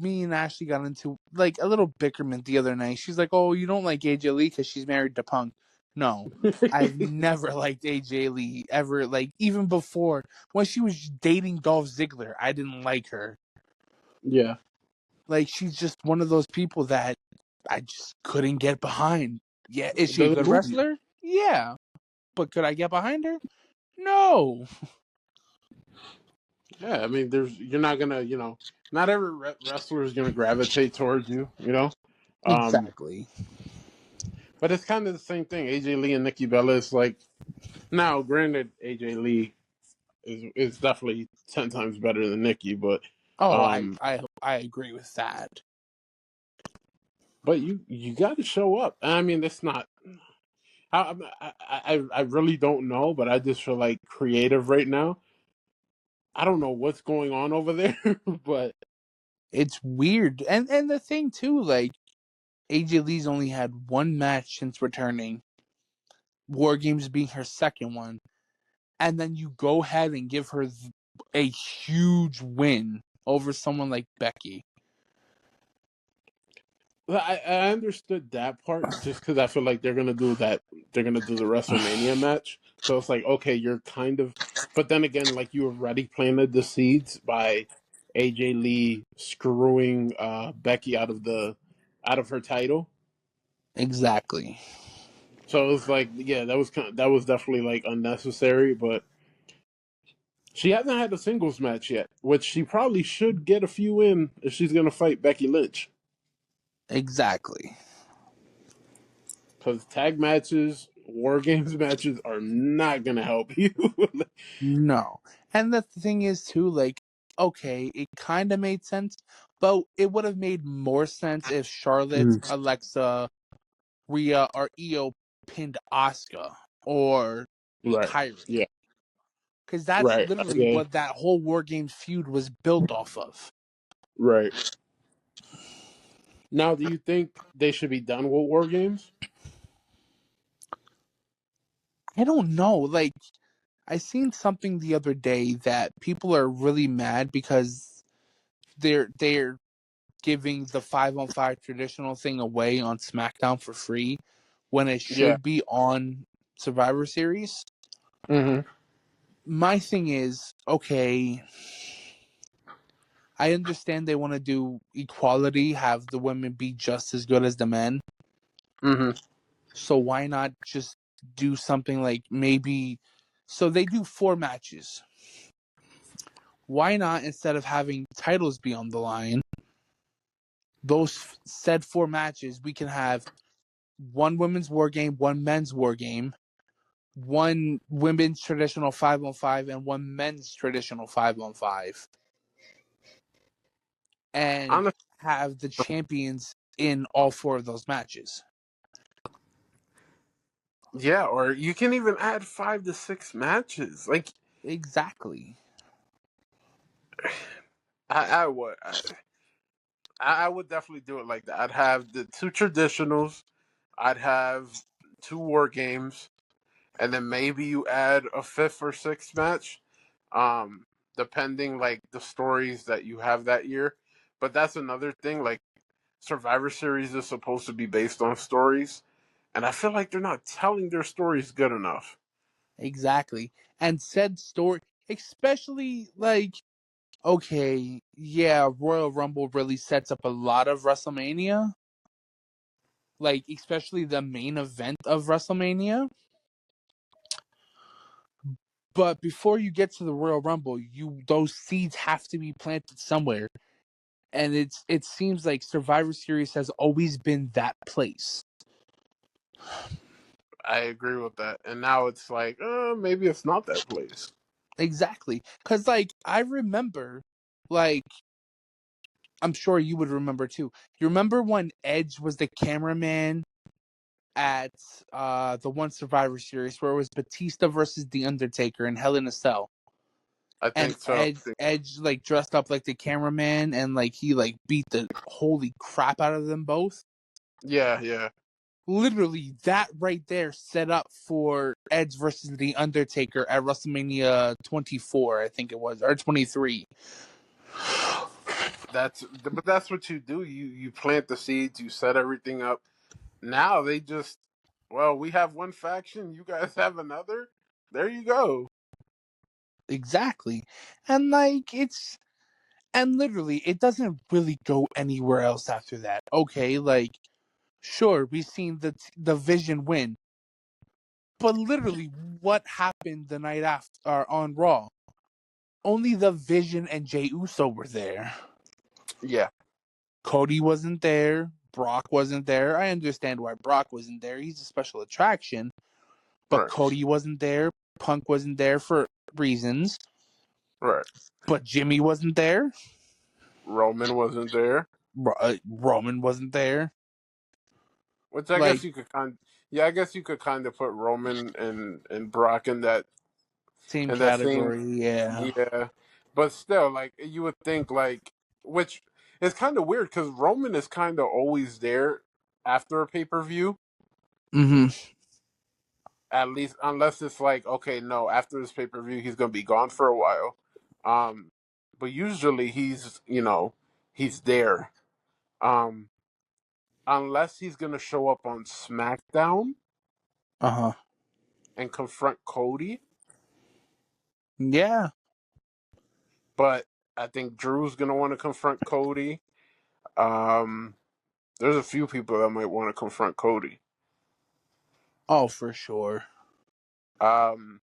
me and Ashley got into like a little bickerment the other night. She's like, "Oh, you don't like AJ Lee because she's married to Punk." No, I've never liked AJ Lee ever. Like even before when she was dating Dolph Ziggler, I didn't like her. Yeah. Like she's just one of those people that I just couldn't get behind. Yeah, is It she a doesn't good move you. wrestler? Yeah, but could I get behind her? No. Yeah, I mean, you're not gonna, not every wrestler is gonna gravitate towards you, Um, Exactly. but it's kind of the same thing. AJ Lee and Nikki Bella is like, now, granted, AJ Lee is definitely 10 times better than Nikki, Oh, um, I agree with that. but you got to show up. I mean, it's not. I really don't know, but I just feel like creative right now. I don't know what's going on over there, but It's weird. And the thing too, like AJ Lee's only had 1 match since returning, Wargames being her second one, and then you go ahead and give her a huge win over someone like Becky. I understood that part just because I feel like they're gonna do that. They're gonna do the WrestleMania match, so it's like okay, you're kind of. But then again, like you already planted the seeds by AJ Lee screwing Becky out of her title. Exactly. So it was like, yeah, that was definitely like unnecessary. But she hasn't had a singles match yet, which she probably should get a few in if she's gonna fight Becky Lynch. Exactly. Because tag matches, war games matches are not gonna help you. No. And the thing is too, like okay, it kind of made sense, but it would have made more sense if Charlotte, Mm. Alexa, Rhea, or Io pinned Asuka or Right. Kyrie. Yeah. Because that's Right. literally Okay. what that whole War Games feud was built off of. Right. Now, do you think they should be done with War Games? I don't know. Like, I seen something the other day that people are really mad because they're giving the 5-on-5 traditional thing away on SmackDown for free when it Yeah. should be on Survivor Series. Mm-hmm. My thing is, okay, I understand they want to do equality, have the women be just as good as the men. Mm-hmm. So why not just do something like maybe so they do 4 matches. Why not, instead of having titles be on the line, those said 4 matches, we can have one women's war game, one men's war game, one women's traditional 5-on-5, and one men's traditional 5-on-5, and Honestly, have the champions in all 4 of those matches. yeah. Or you can even add 5 to 6 matches. Like, Exactly. I would. I would definitely do it like that. I'd have the 2 traditionals. I'd have 2 War Games, and then maybe you add a 5th or 6th match, um, depending like the stories that you have that year. But that's another thing. Like Survivor Series is supposed to be based on stories, and I feel like they're not telling their stories good enough. Exactly. And said story, especially like, okay, yeah, Royal Rumble really sets up a lot of WrestleMania, like especially the main event of WrestleMania. But before you get to the Royal Rumble, you those seeds have to be planted somewhere. And it seems like Survivor Series has always been that place. I agree with that. And now it's like, maybe it's not that place. Exactly. Cause like I remember, like, I'm sure you would remember too. You remember when Edge was the cameraman at the one Survivor Series where it was Batista versus The Undertaker and Hell in a Cell? I And think so. Edge like dressed up like the cameraman and like he like beat the holy crap out of them both. Yeah, yeah. Literally, that right there set up for Edge versus The Undertaker at WrestleMania 24, I think it was, or 23. But that's what you do. You plant the seeds, you set everything up. Now they just, well, we have one faction, you guys have another. There you go. Exactly. And like, and literally, it doesn't really go anywhere else after that. Okay, like, sure, we've seen the Vision win, but literally, what happened the night after on Raw? Only the Vision and Jey Uso were there. Yeah, Cody wasn't there. Brock wasn't there. I understand why Brock wasn't there. He's a special attraction. But right, Cody wasn't there. Punk wasn't there for reasons. right. But Jimmy wasn't there. Roman wasn't there, Roman wasn't there. which I Like, guess you could yeah, I guess you could kind of put Roman and Brock same in that same, category, yeah. yeah. But still, like you would think, like, which is kind of weird because Roman is kind of always there after a pay-per-view. Hmm. At least, unless it's like, okay, no, after this pay-per-view, he's gonna be gone for a while. Um, but usually he's there. Um, unless he's gonna show up on SmackDown Uh huh. and confront Cody. Yeah. But I think Drew's gonna want to confront Cody. Um, there's a few people that might want to confront Cody. Oh, for sure. Um,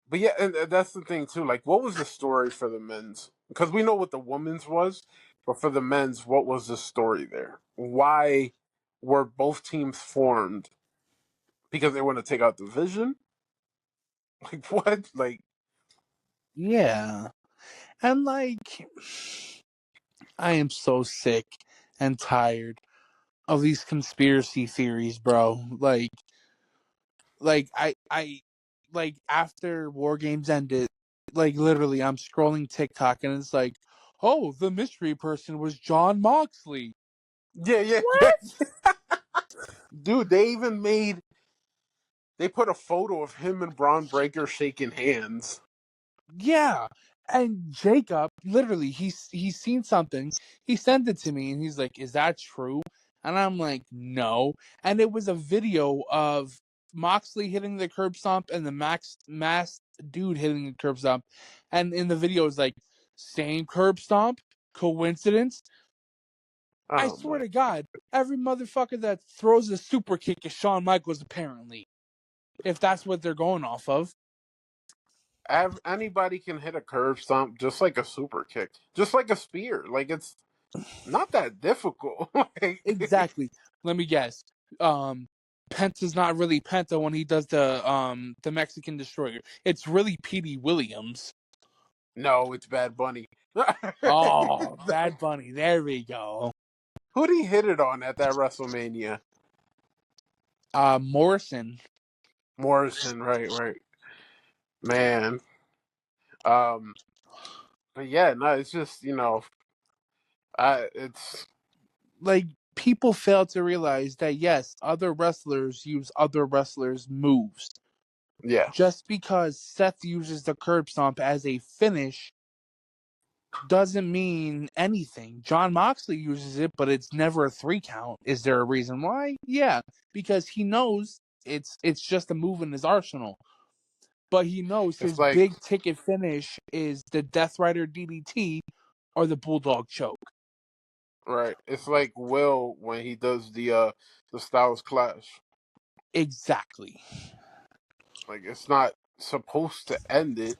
but yeah, and that's the thing too. Like, what was the story for the men's? Because we know what the women's was, but for the men's, what was the story there? Why were both teams formed? Because they want to take out the Vision? Like what? Like Yeah. And like, I am so sick and tired of these conspiracy theories, bro. I like after Wargames ended, like literally, I'm scrolling TikTok and it's like, oh, the mystery person was John Moxley. Yeah, yeah, yeah. What? Dude, they put a photo of him and Braun Breaker shaking hands. Yeah. And Jacob, literally, he's seen something. He sent it to me and he's like, is that true? And I'm like, no. And it was a video of Moxley hitting the curb stomp and the masked dude hitting the curb stomp. And in the video, it's like, same curb stomp? Coincidence? I Oh swear my! to God, every motherfucker that throws a super kick is Shawn Michaels, apparently. If that's what they're going off of. Anybody can hit a curve stomp just like a super kick, just like a spear. Like it's not that difficult. Like, Exactly. Let me guess. Penta's not really Penta when he does the Mexican Destroyer. It's really Petey Williams. no, it's Bad Bunny. Oh, Bad Bunny. There we go. Who'd he hit it on at that WrestleMania? Morrison. Morrison, right, right. Man. Um, but yeah, no, it's just it's Like people fail to realize that yes, other wrestlers use other wrestlers' moves. yeah, Just because Seth uses the curb stomp as a finish doesn't mean anything. John Moxley uses it, but it's never a 3 count. Is there a reason why? Yeah, because he knows it's just a move in his arsenal. But he knows it's his like big ticket finish is the Death Rider DDT or the Bulldog choke. right. It's like Will when he does the Styles Clash. Exactly. Like it's not supposed to end it.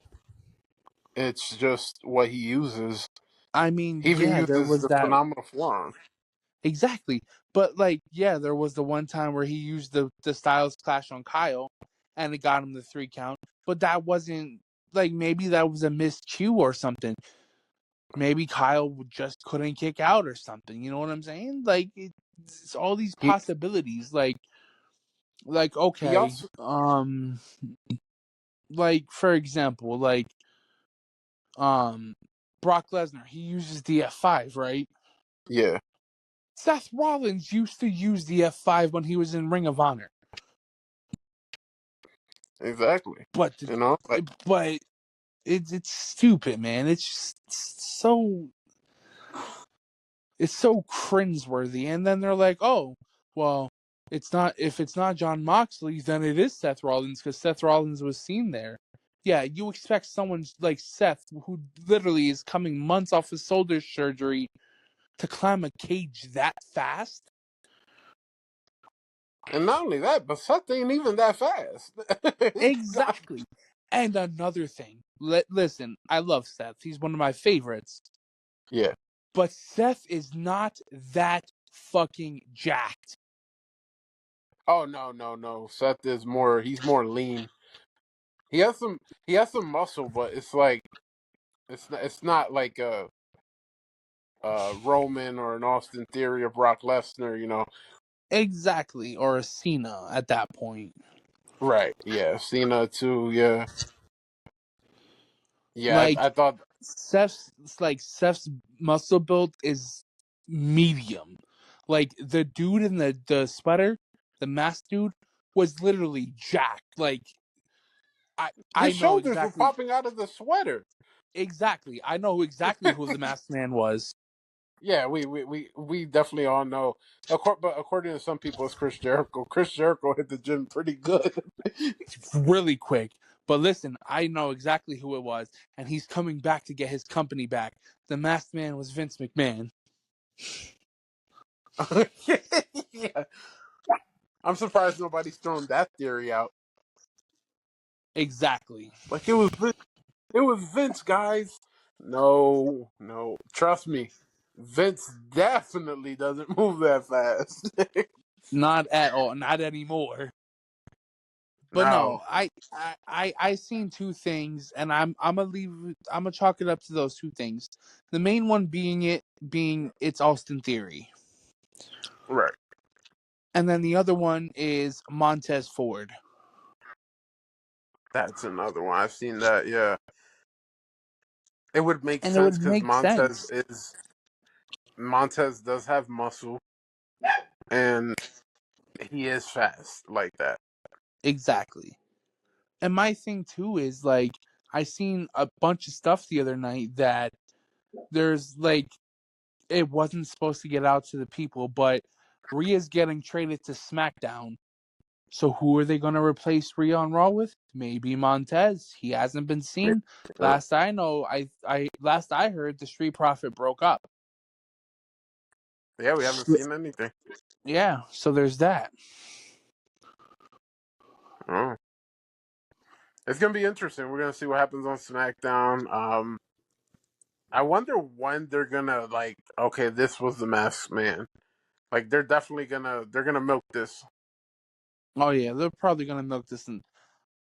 It's just what he uses. I mean, He even yeah, there uses was the that. phenomenal forearm. Exactly. But like, yeah, there was the one time where he used the Styles Clash on Kyle and it got him the 3 count. But that wasn't like maybe that was a missed cue or something. Maybe Kyle just couldn't kick out or something. You know what I'm saying? Like it's all these He possibilities. Like he okay, also like for example, like um, Brock Lesnar, he uses the F5, right? yeah, Seth Rollins used to use the F5 when he was in Ring of Honor, exactly. but Like but it's stupid, man. It's just it's so cringeworthy. And then they're like, oh, well, it's not if it's not John Moxley, then it is Seth Rollins because Seth Rollins was seen there. Yeah, you expect someone like Seth, who literally is coming months off his shoulder surgery, to climb a cage that fast? and not only that, but Seth ain't even that fast. Exactly. And another thing, listen, I love Seth. He's one of my favorites. Yeah. But Seth is not that fucking jacked. Oh no, no, no. Seth is more. He's more lean. He has some. He has some muscle, but it's like it's not like a Roman or an Austin Theory or Brock Lesnar. Exactly. Or a Cena at that point. Right. Yeah. Cena too. Yeah. Yeah. Like I thought. Seth's muscle build is medium. Like the dude in the sweater, the masked dude, was literally jacked. Like I His know shoulders were exactly. popping out of the sweater. Exactly. I know exactly who the masked man was. Yeah, we definitely all know. But according to some people, it's Chris Jericho. Chris Jericho hit the gym pretty good. Really quick. But listen, I know exactly who it was, and he's coming back to get his company back. The masked man was Vince McMahon. Yeah, I'm surprised nobody's thrown that theory out. Exactly. Like it was Vince, guys. No, no, trust me, Vince definitely doesn't move that fast. Not at all. Not anymore. But No. no, I seen two things, and I'm gonna chalk it up to those two things. The main one being it's Austin Theory, Right. and then the other one is Montez Ford. That's another one. I've seen that. Yeah. It would make And it sense would because make sense. Montez does have muscle and he is fast like that. Exactly. And my thing too is like I seen a bunch of stuff the other night that there's like it wasn't supposed to get out to the people, but Rhea's getting traded to SmackDown. So who are they going to replace Rhea on Raw with? Maybe Montez. He hasn't been seen. Yeah, Last I know, I last I heard, the Street Profit broke up. yeah, we haven't seen anything. Yeah, so there's that. Oh. It's gonna be interesting. We're gonna see what happens on SmackDown. I wonder when they're gonna like. Okay, this was the Masked Man. Like they're gonna milk this. Oh yeah, they're probably going to milk this, and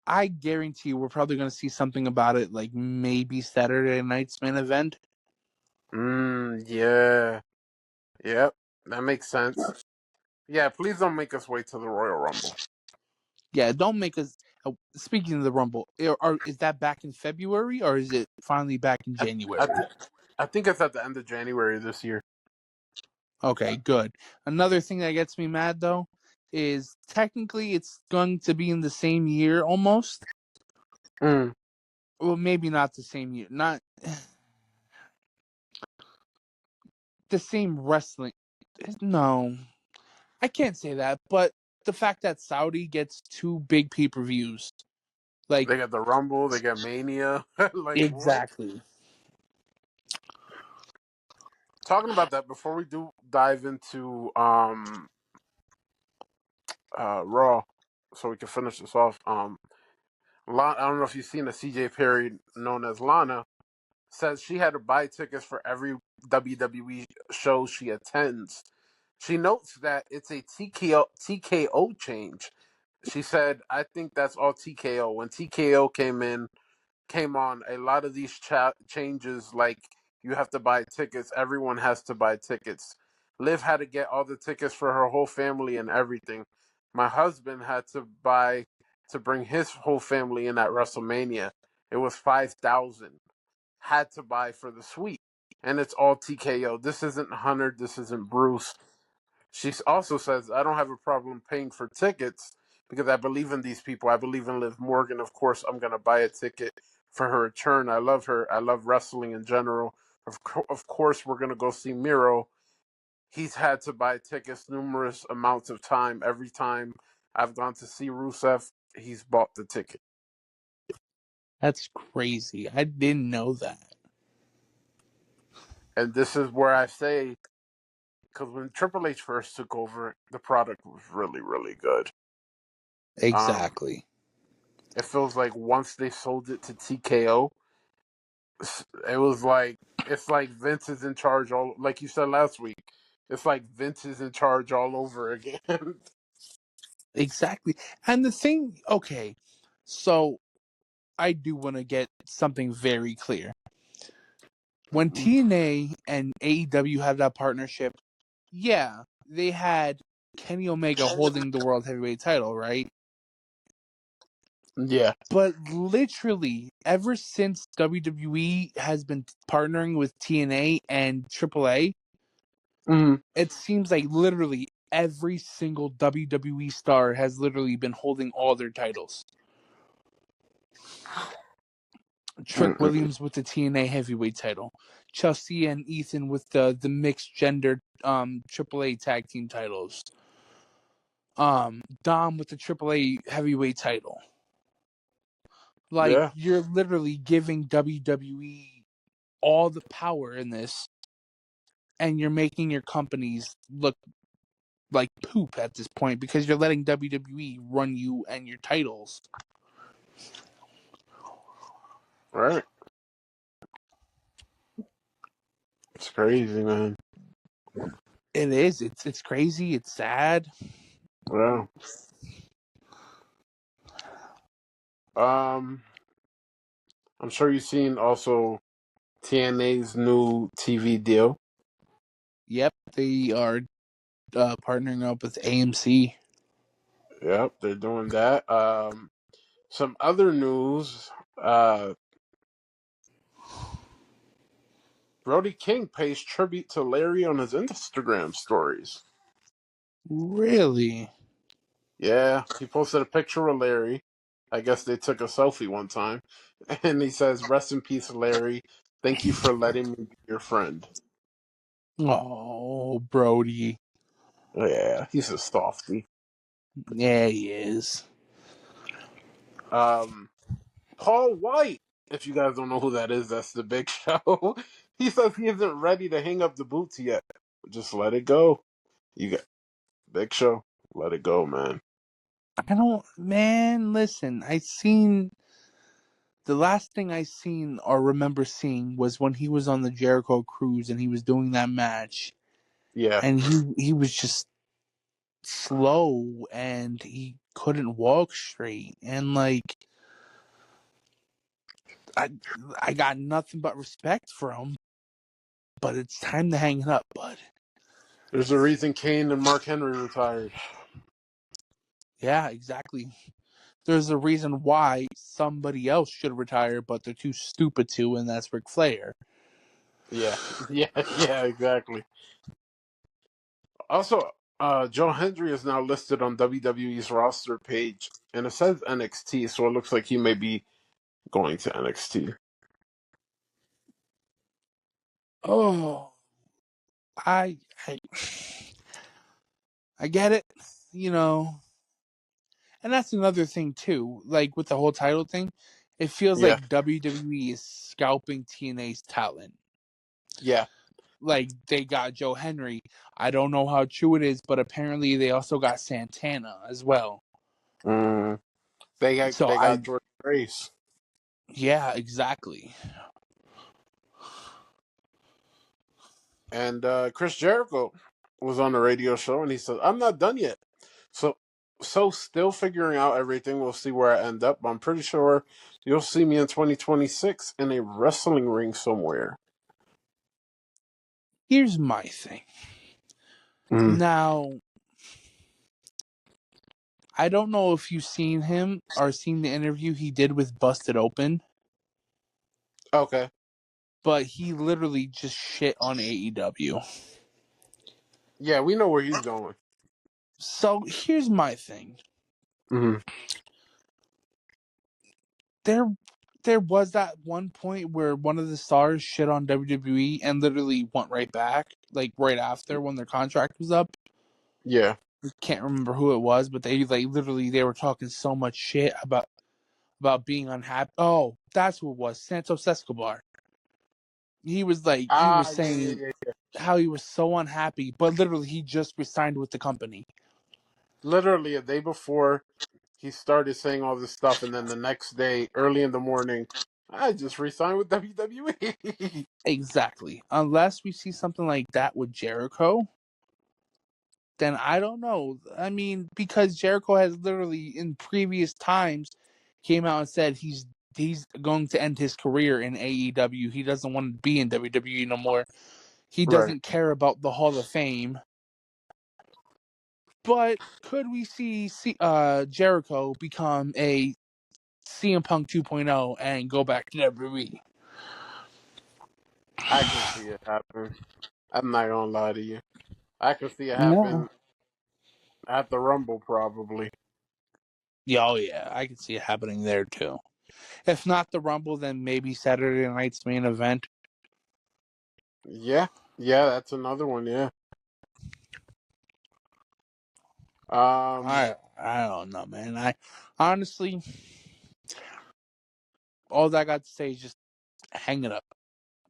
I guarantee you, we're probably going to see something about it, like maybe Saturday night's main event. Yeah, yep, that makes sense. Yeah, please don't make us wait till the Royal Rumble. Yeah, don't make us. Speaking of the Rumble, is that back in February or is it finally back in I, I, January? th- I think it's at the end of January this year. Okay, good. Another thing that gets me mad though is technically it's going to be in the same year almost. Mm. Well, maybe not the same year, not the same wrestling. No, I can't say that, but the fact that Saudi gets two big pay-per-views, like They got the Rumble, they got Mania. Like what? exactly. Talking about that before we do dive into Raw, so we can finish this off. I don't know if you've seen the CJ Perry known as Lana says she had to buy tickets for every WWE show she attends. She notes that it's a TKO change. She said, "I think that's all TKO. When TKO came on, a lot of these changes, like you have to buy tickets. Everyone has to buy tickets. Liv had to get all the tickets for her whole family and everything. My husband had to buy to bring his whole family in at WrestleMania. It was 5,000. Had to buy for the suite, and it's all TKO. This isn't Hunter. This isn't Bruce." She also says, "I don't have a problem paying for tickets because I believe in these people. I believe in Liv Morgan. Of course, I'm going to buy a ticket for her return. I love her. I love wrestling in general. Of course, we're going to go see Miro. He's had to buy tickets numerous amounts of time. Every time I've gone to see Rusev, he's bought the ticket." That's crazy. I didn't know that. And this is where I say, because when Triple H first took over, the product was really, really good. Um, Exactly. it feels like once they sold it to TKO, it was like it's like Vince is in charge all like you said last week. It's like Vince is in charge all over again. Exactly. And the thing, okay, so I do want to get something very clear. When TNA and AEW had that partnership, yeah, they had Kenny Omega holding the World Heavyweight title, right? Yeah. But literally, ever since WWE has been partnering with TNA and AAA, Mm. it seems like literally every single WWE star has literally been holding all their titles. Trick Mm-mm. Williams with the TNA heavyweight title, Chelsea and Ethan with the mixed gender AAA tag team titles, Dom with the AAA heavyweight title. Like Yeah. you're literally giving WWE all the power in this, and you're making your companies look like poop at this point because you're letting WWE run you and your titles. Right. It's crazy, man. It is. It's crazy. It's sad. Yeah. Um, I'm sure you've seen also TNA's new TV deal. Yep, they are partnering up with AMC. Yep, they're doing that. Some other news. Brody King pays tribute to Larry on his Instagram stories. Really? Yeah, he posted a picture of Larry. I guess they took a selfie one time. And he says, "Rest in peace, Larry. Thank you for letting me be your friend." Oh, Brody. Yeah, he's a softie. Yeah, he is. Um, Paul White, if you guys don't know who that is, that's the Big Show. He says he isn't ready to hang up the boots yet. Just let it go. You got Big Show. Let it go, man. I don't, man, listen, the last thing I seen or remember seeing was when he was on the Jericho cruise and he was doing that match. Yeah. And he was just slow and he couldn't walk straight. And like, I, I got nothing but respect for him, but it's time to hang it up, bud. There's a reason Kane and Mark Henry retired. Yeah, exactly. There's a reason why somebody else should retire, but they're too stupid to, and that's Ric Flair. Yeah. Yeah, exactly. Also, Joe Hendry is now listed on WWE's roster page, and it says NXT, so it looks like he may be going to NXT. Oh, I, I, I get it, you know, and that's another thing too. Like with the whole title thing, it feels Yeah, like WWE is scalping TNA's talent. yeah. Like they got Joe Henry. I don't know how true it is, but apparently they also got Santana as well. Mm, they got So they got Jordan Grace. yeah, exactly. And Chris Jericho was on the radio show, and he said, "I'm not done yet." So, still figuring out everything. We'll see where I end up. I'm pretty sure you'll see me in 2026 in a wrestling ring somewhere. Here's my thing. Mm. Now, I don't know if you've seen him or seen the interview he did with Busted Open, Okay. but he literally just shit on AEW. Yeah, we know where he's going. So here's my thing. Mm. There there was that one point where one of the stars shit on WWE and literally went right back, like right after when their contract was up. Yeah. I can't remember who it was, but they like literally they were talking so much shit about being unhappy. Oh, that's who it was. Santos Escobar. He was Yeah, yeah, saying yeah, yeah. how he was so unhappy, but literally he just resigned with the company. Literally a day before he started saying all this stuff, and then the next day, early in the morning, I just resigned with WWE. Exactly. Unless we see something like that with Jericho, then I don't know. I mean, because Jericho has literally in previous times came out and said he's going to end his career in AEW. He doesn't want to be in WWE no more. He Right. doesn't care about the Hall of Fame. But could we see Jericho become a CM Punk 2.0 and go back to WWE? I can see it happen. I'm not gonna lie to you. I can see it No. happen at the Rumble, probably. Yeah, oh yeah, I can see it happening there too. If not the Rumble, then maybe Saturday night's main event. Yeah, yeah, that's another one. Yeah. Um. I don't know, man. I honestly, all that I got to say is just hang it up.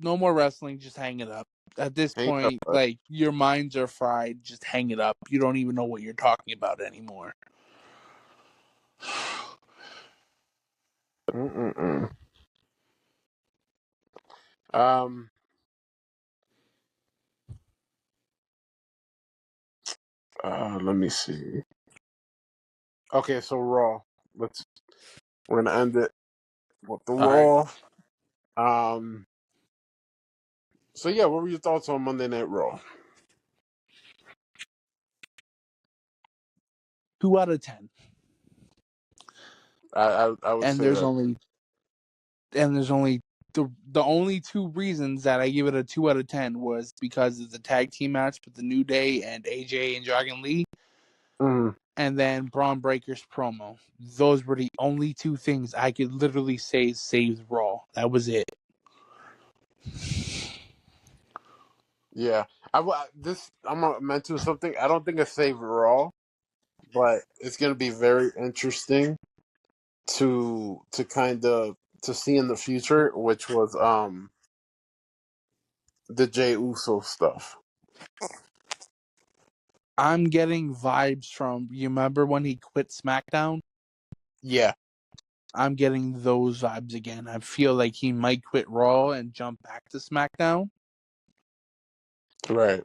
No more wrestling. Just hang it up. At this Hang up. point, like your minds are fried. Just hang it up. You don't even know what you're talking about anymore. Mm-mm-mm. Um. Let me see. Okay, so Raw. Let's. We're gonna end it with the All right. Raw. Um. So yeah, what were your thoughts on Monday Night Raw? 2 out of 10. I would And say there's that. only the only two reasons that I give it a 2 out of 10 was because of the tag team match with the New Day and AJ and Dragon Lee, Mm, and then Braun Breaker's promo. Those were the only two things I could literally say saved Raw. That was it. yeah, this I'm gonna mention something. I don't think it's saved Raw, but it's gonna be very interesting to kind of to see in the future, which was the Jey Uso stuff. I'm getting vibes from, you remember when he quit SmackDown? Yeah, I'm getting those vibes again. I feel like he might quit Raw and jump back to SmackDown.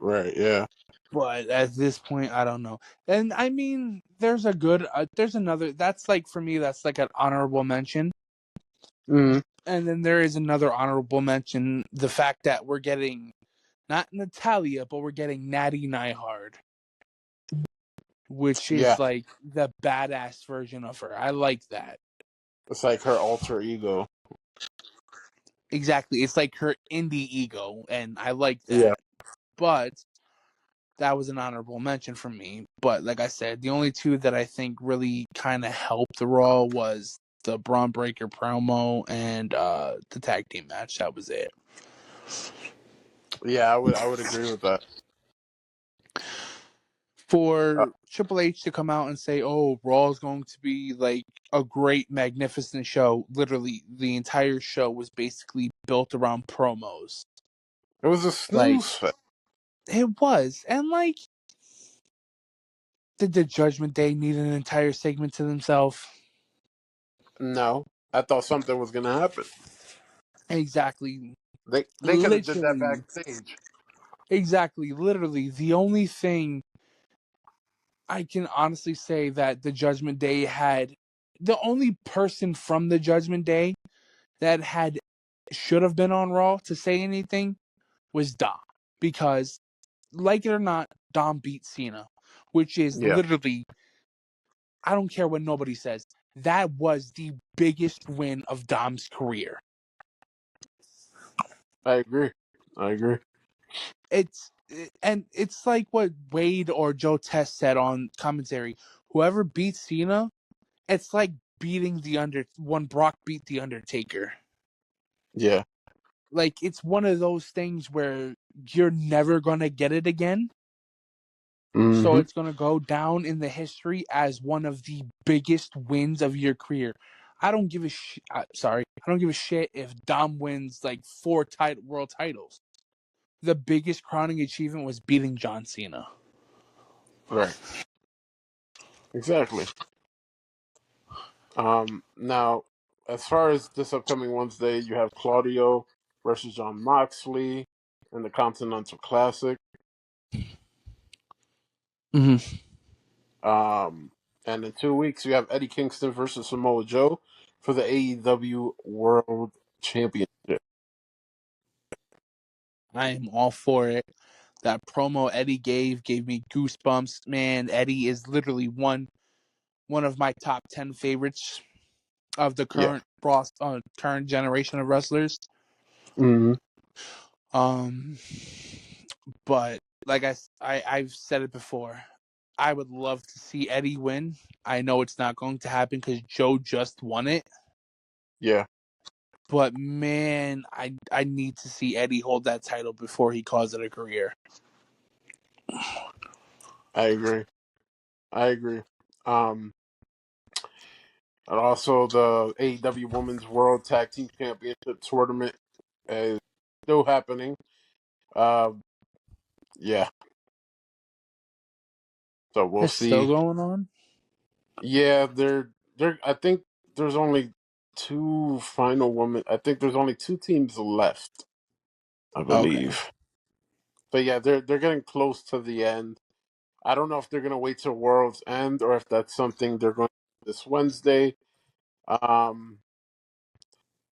right, yeah. But at this point, I don't know. And I mean, there's another. That's like, for me, that's like an honorable mention. Mm, And then there is another honorable mention: the fact that we're getting not Natalia, but we're getting Natty Neihard, which yeah, is like the badass version of her. I like that. it's like her alter ego. Exactly, it's like her indie ego, and I like Yeah, that. But that was an honorable mention for me. But like I said, the only two that I think really kind of helped the Raw was the Braun Breaker promo and the tag team match. That was it. yeah. I would agree with that. Uh, For Triple H to come out and say, "Oh, Raw is going to be like a great, magnificent show," literally the entire show was basically built around promos. it was a Like, snooze fest. it was, and like, did the Judgment Day need an entire segment to themselves? No, I thought something was gonna happen. Exactly. They could have did that Literally, backstage. exactly. Literally, the only thing I can honestly say that the Judgment Day had, the only person from the Judgment Day that had should have been on Raw to say anything was Dom. Because, like it or not, Dom beat Cena, which is Yeah, literally, I don't care what nobody says, that was the biggest win of Dom's career. I agree. I agree. It's and it's like what Wade or Joe Test said on commentary. Whoever beats Cena, it's like beating the when Brock beat the Undertaker. Yeah. Like, it's one of those things where you're never gonna get it again. So Hmm. it's gonna go down in the history as one of the biggest wins of your career. I don't give a sorry, I don't give a shit if Dom wins like 4 world titles. The biggest crowning achievement was beating John Cena. Right. Exactly. Now, as far as this upcoming Wednesday, you have Claudio versus John Moxley in the Continental Classic. Mm-hmm. Um, and in 2 weeks, you have Eddie Kingston versus Samoa Joe for the AEW World Championship. I am all for it. That promo Eddie gave me goosebumps. Man, Eddie is literally one of my top 10 favorites of the Yeah. current generation of wrestlers. Hmm. Um, but like I've said it before, I would love to see Eddie win. I know it's not going to happen because Joe just won it. Yeah, But man, I need to see Eddie hold that title before he calls it a career. I agree. I agree. Um, and also the AEW Women's World Tag Team Championship tournament is still happening. Uh, yeah. So we'll It's still see. going on. Yeah, they're. I think there's only two final women. I think there's only two teams left. I Okay. believe. But yeah, they're getting close to the end. I don't know if they're gonna wait till World's End or if that's something they're going to do this Wednesday. Um,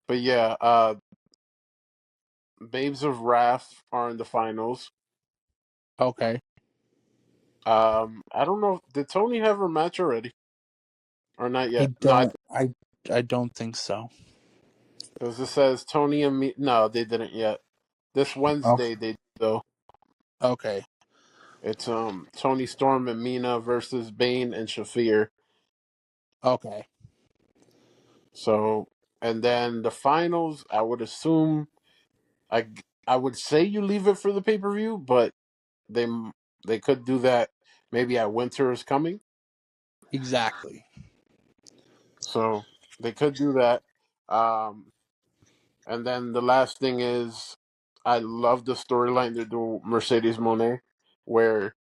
but yeah, Babes of Wrath are in the finals. Okay. I don't know. Did Tony have her match already or not I yet? No, don't. I don't think so. because it says Tony and me. No, they didn't yet. This Oh, Wednesday they do. okay. It's Tony Storm and Mina versus Bane and Shafir. Okay. So and then the finals, I would assume I I would say you leave it for the pay per view, but they they could do that maybe at Winter is Coming. Exactly. So they could do that. Um, and then the last thing is, I love the storyline they're doing with Mercedes Monet, where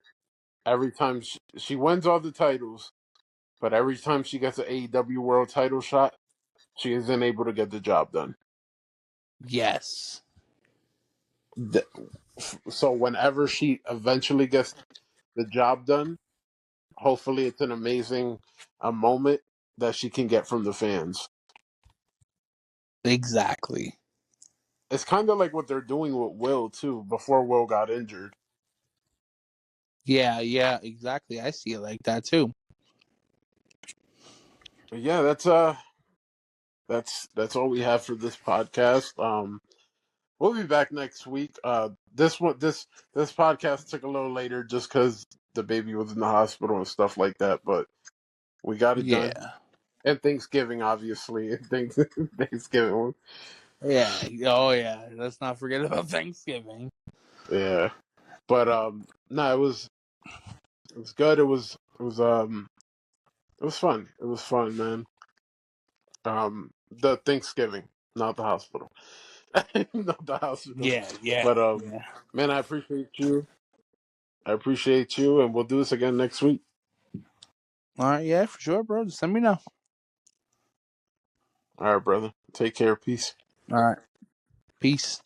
every time she wins all the titles, but every time she gets an AEW World Title shot, she isn't able to get the job done. Yes. The- So whenever she eventually gets the job done, hopefully it's an amazing a moment that she can get from the fans. Exactly. It's kind of like what they're doing with Will too. Before Will got injured. Yeah. Yeah. Exactly. I see it like that too. But yeah, that's all we have for this podcast. We'll be back next week. This podcast took a little later just because the baby was in the hospital and stuff like that. But we got it done. Yeah. And Thanksgiving, obviously, and Thanksgiving. Yeah. Oh yeah. Let's not forget about Thanksgiving. Yeah, but no, it was good. It was fun. It was fun, man. The Thanksgiving, not the hospital. Not the hospital. Yeah. Yeah. But Yeah. man, I appreciate you. I appreciate you, and we'll do this again next week. All right. Yeah. For sure, bro. Just let me know. All right, brother. Take care. Peace. All right. Peace.